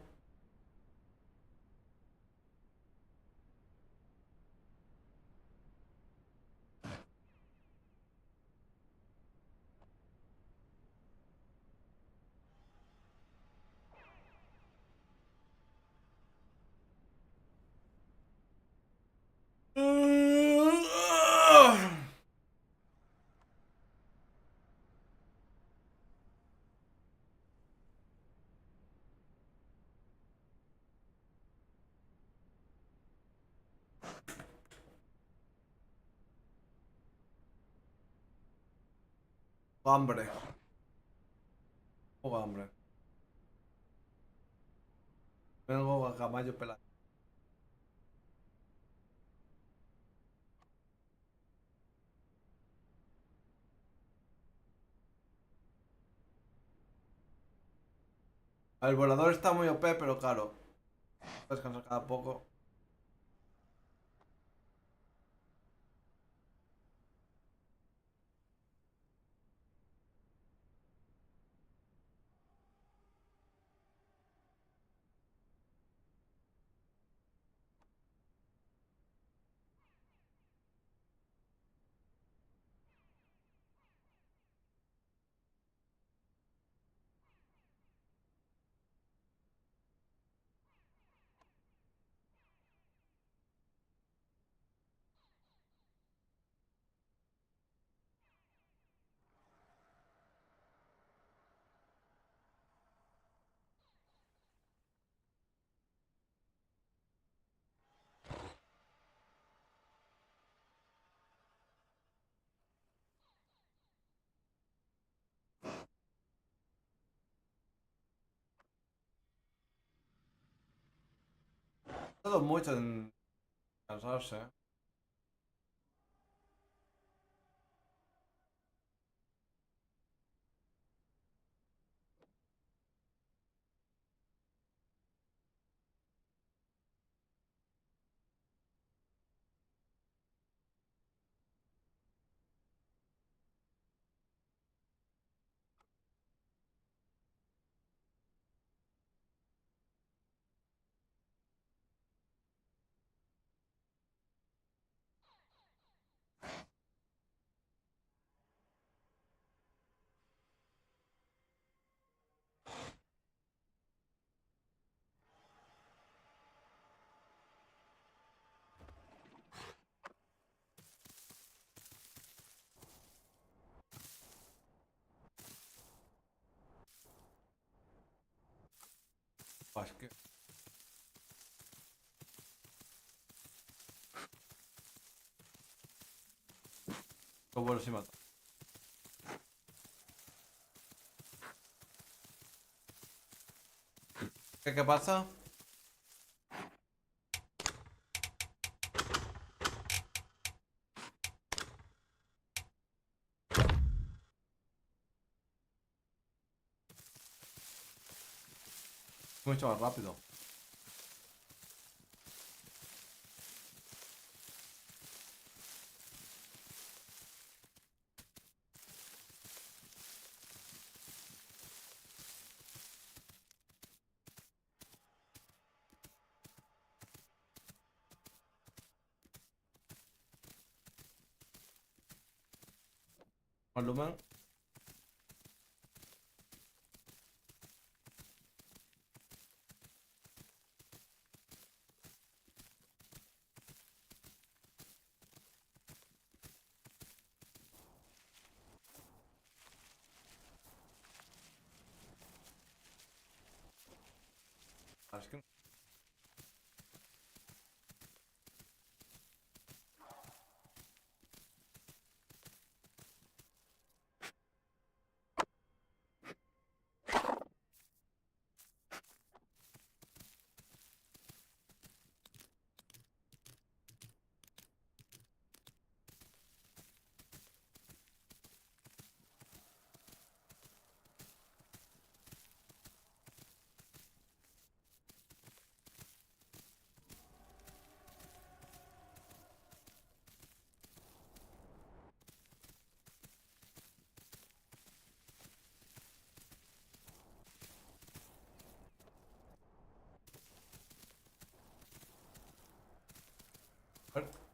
Hambre. Tengo hambre. Vengo a caballo pelado. El volador está muy OP, pero claro. Descansa cada poco. Todo mucho en cansarse. Es que. Como bueno si mata. ¿Qué pasa? Mucho más rápido. Volumen. Es que. A ver.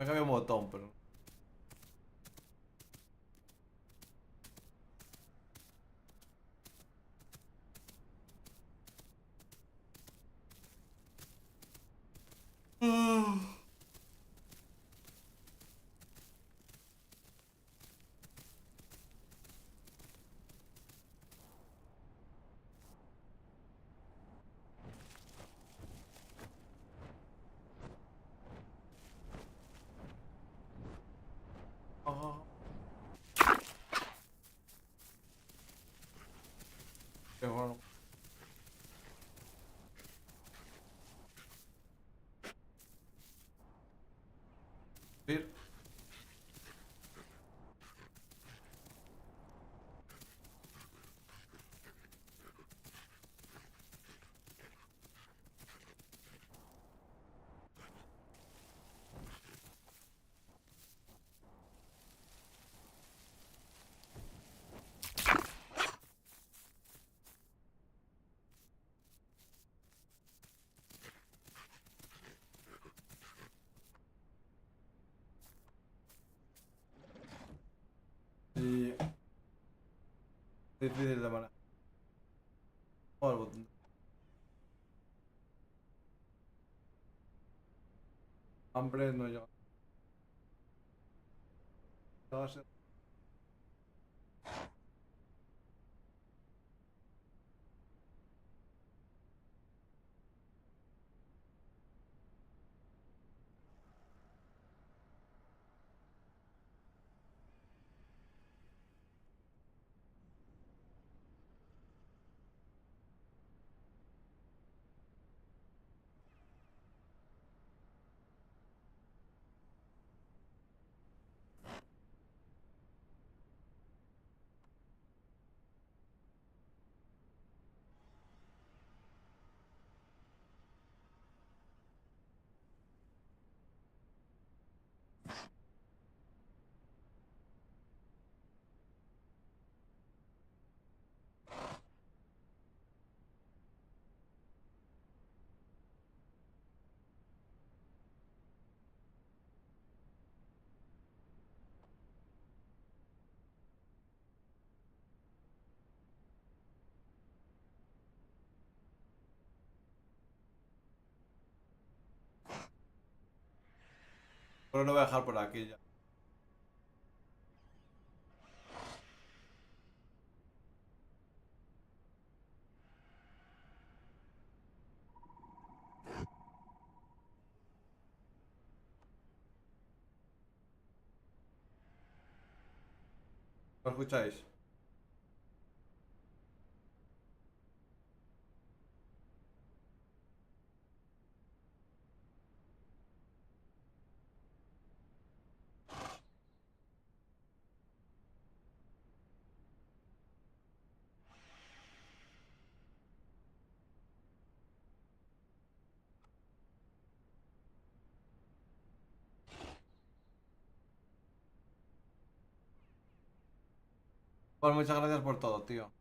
Me cambiado un botón, pero. Ah, qué bueno. Sí. Y difícil de manejar. Oh, el botón. Hambre no llega. Llega a ser- Pero lo voy a dejar por aquí ya. ¿Lo escucháis? Pues muchas gracias por todo, tío.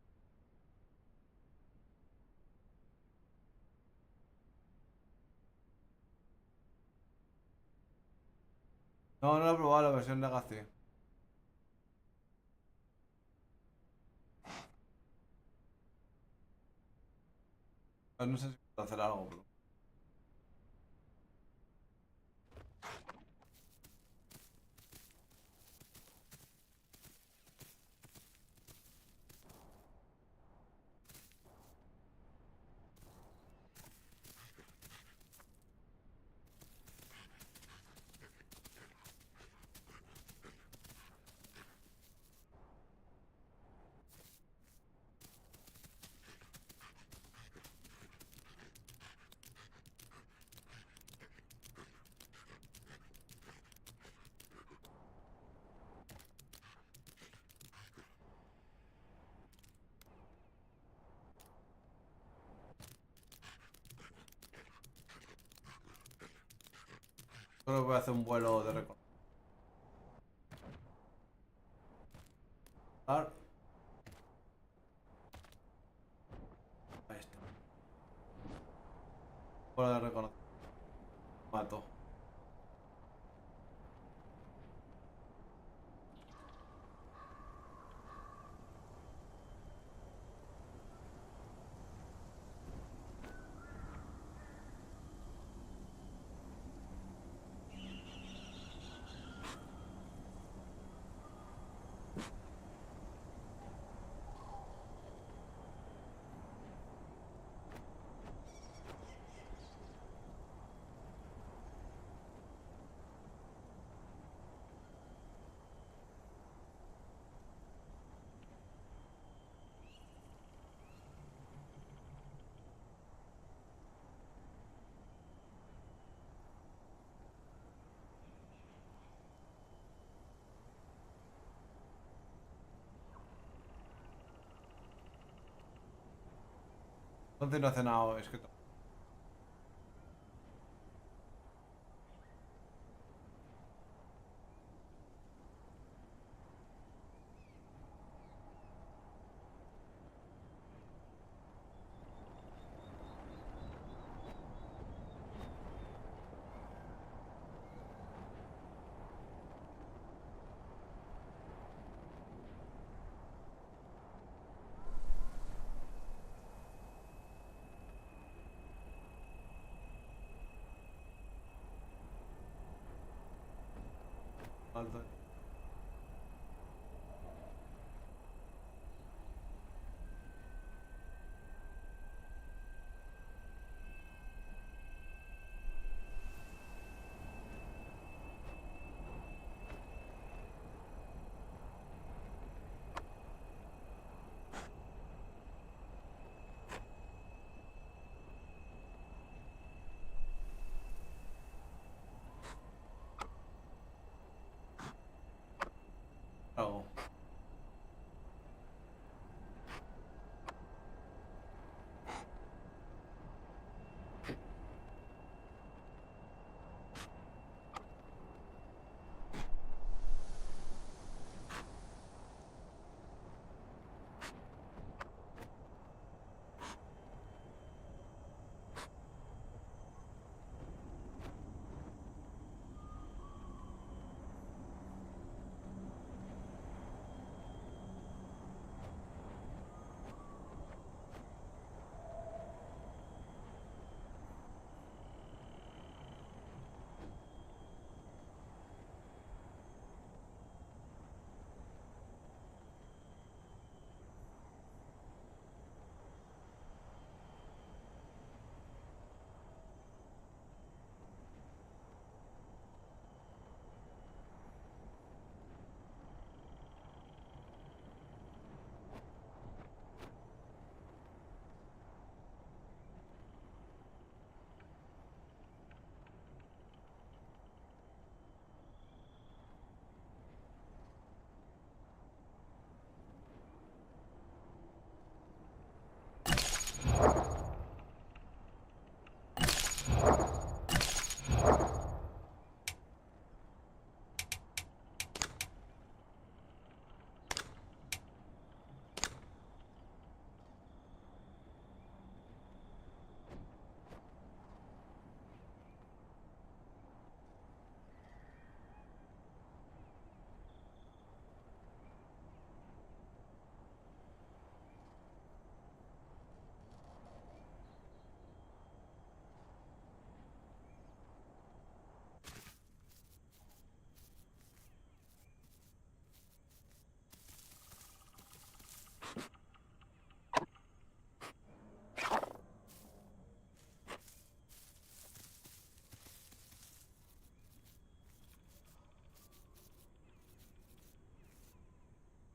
No, no lo he probado la versión Legacy. Pues no sé si puedo hacer algo, pero... Creo que voy a hacer un vuelo de reconocimiento. Ahí está. Vuelo de reconocimiento. Mato. ¿Dónde no he cenado? Es que... Alto. Hago.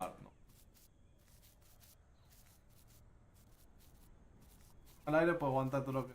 Ah, no. Al aire pues aguanta todo lo que...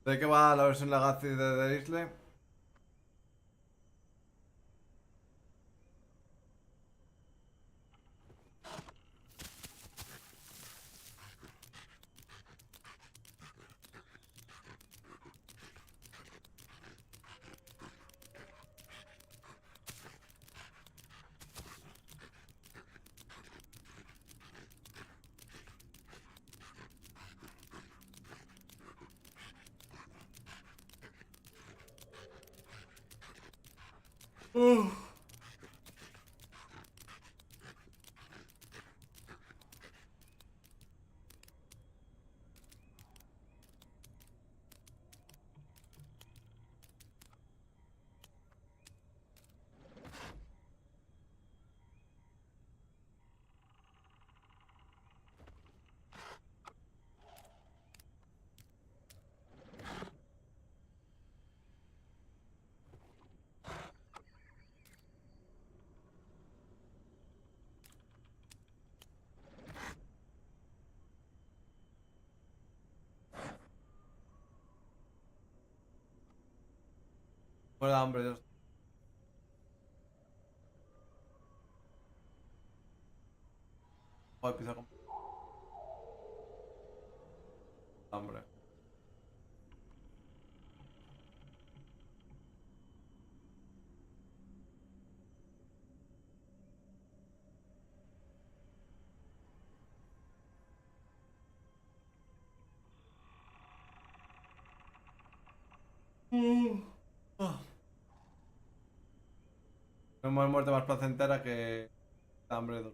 ¿De qué va la versión Legacy de The Isle? Muero de hambre, Dios. Joder, empieza con hambre. Ah. No hay muerte más placentera que hambre.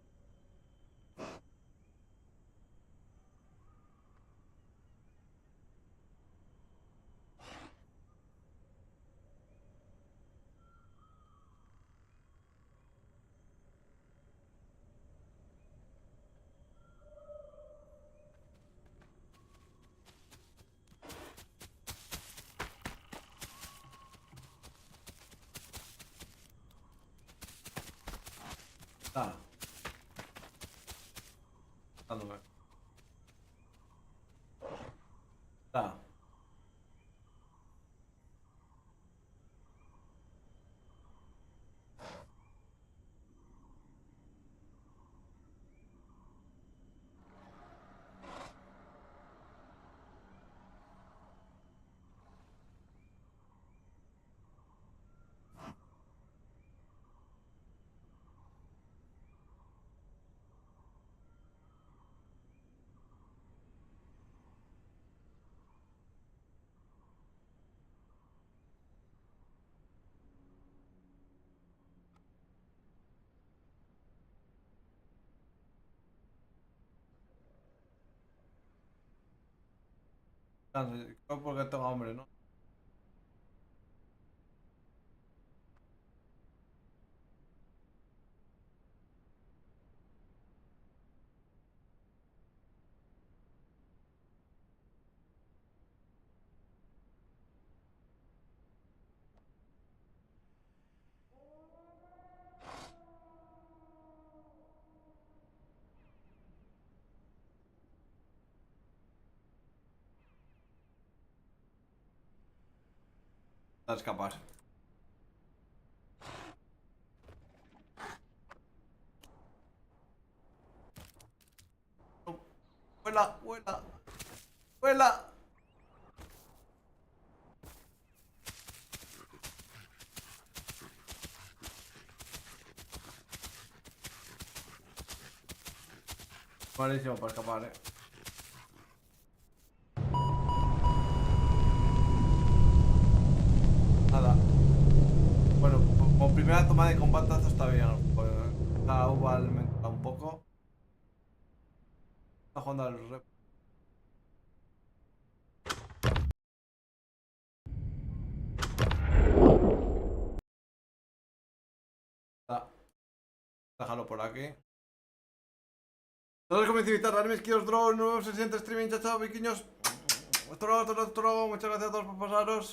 Ah, dándome. Ah. Creo porque tengo hambre, ¿no? A escapar. ¡Vuela! ¡Vuela! ¡Vuela! Malísimo para escapar, Nada. Bueno, como primera toma de combatazo está bien. Pues, la uva alimenta un poco. Está jugando al rep. Déjalo por aquí. Todos como civitas, darme skills draw, nuevos 60 streaming, chao, chao, viquiños. Hasta luego, muchas gracias a todos por pasaros.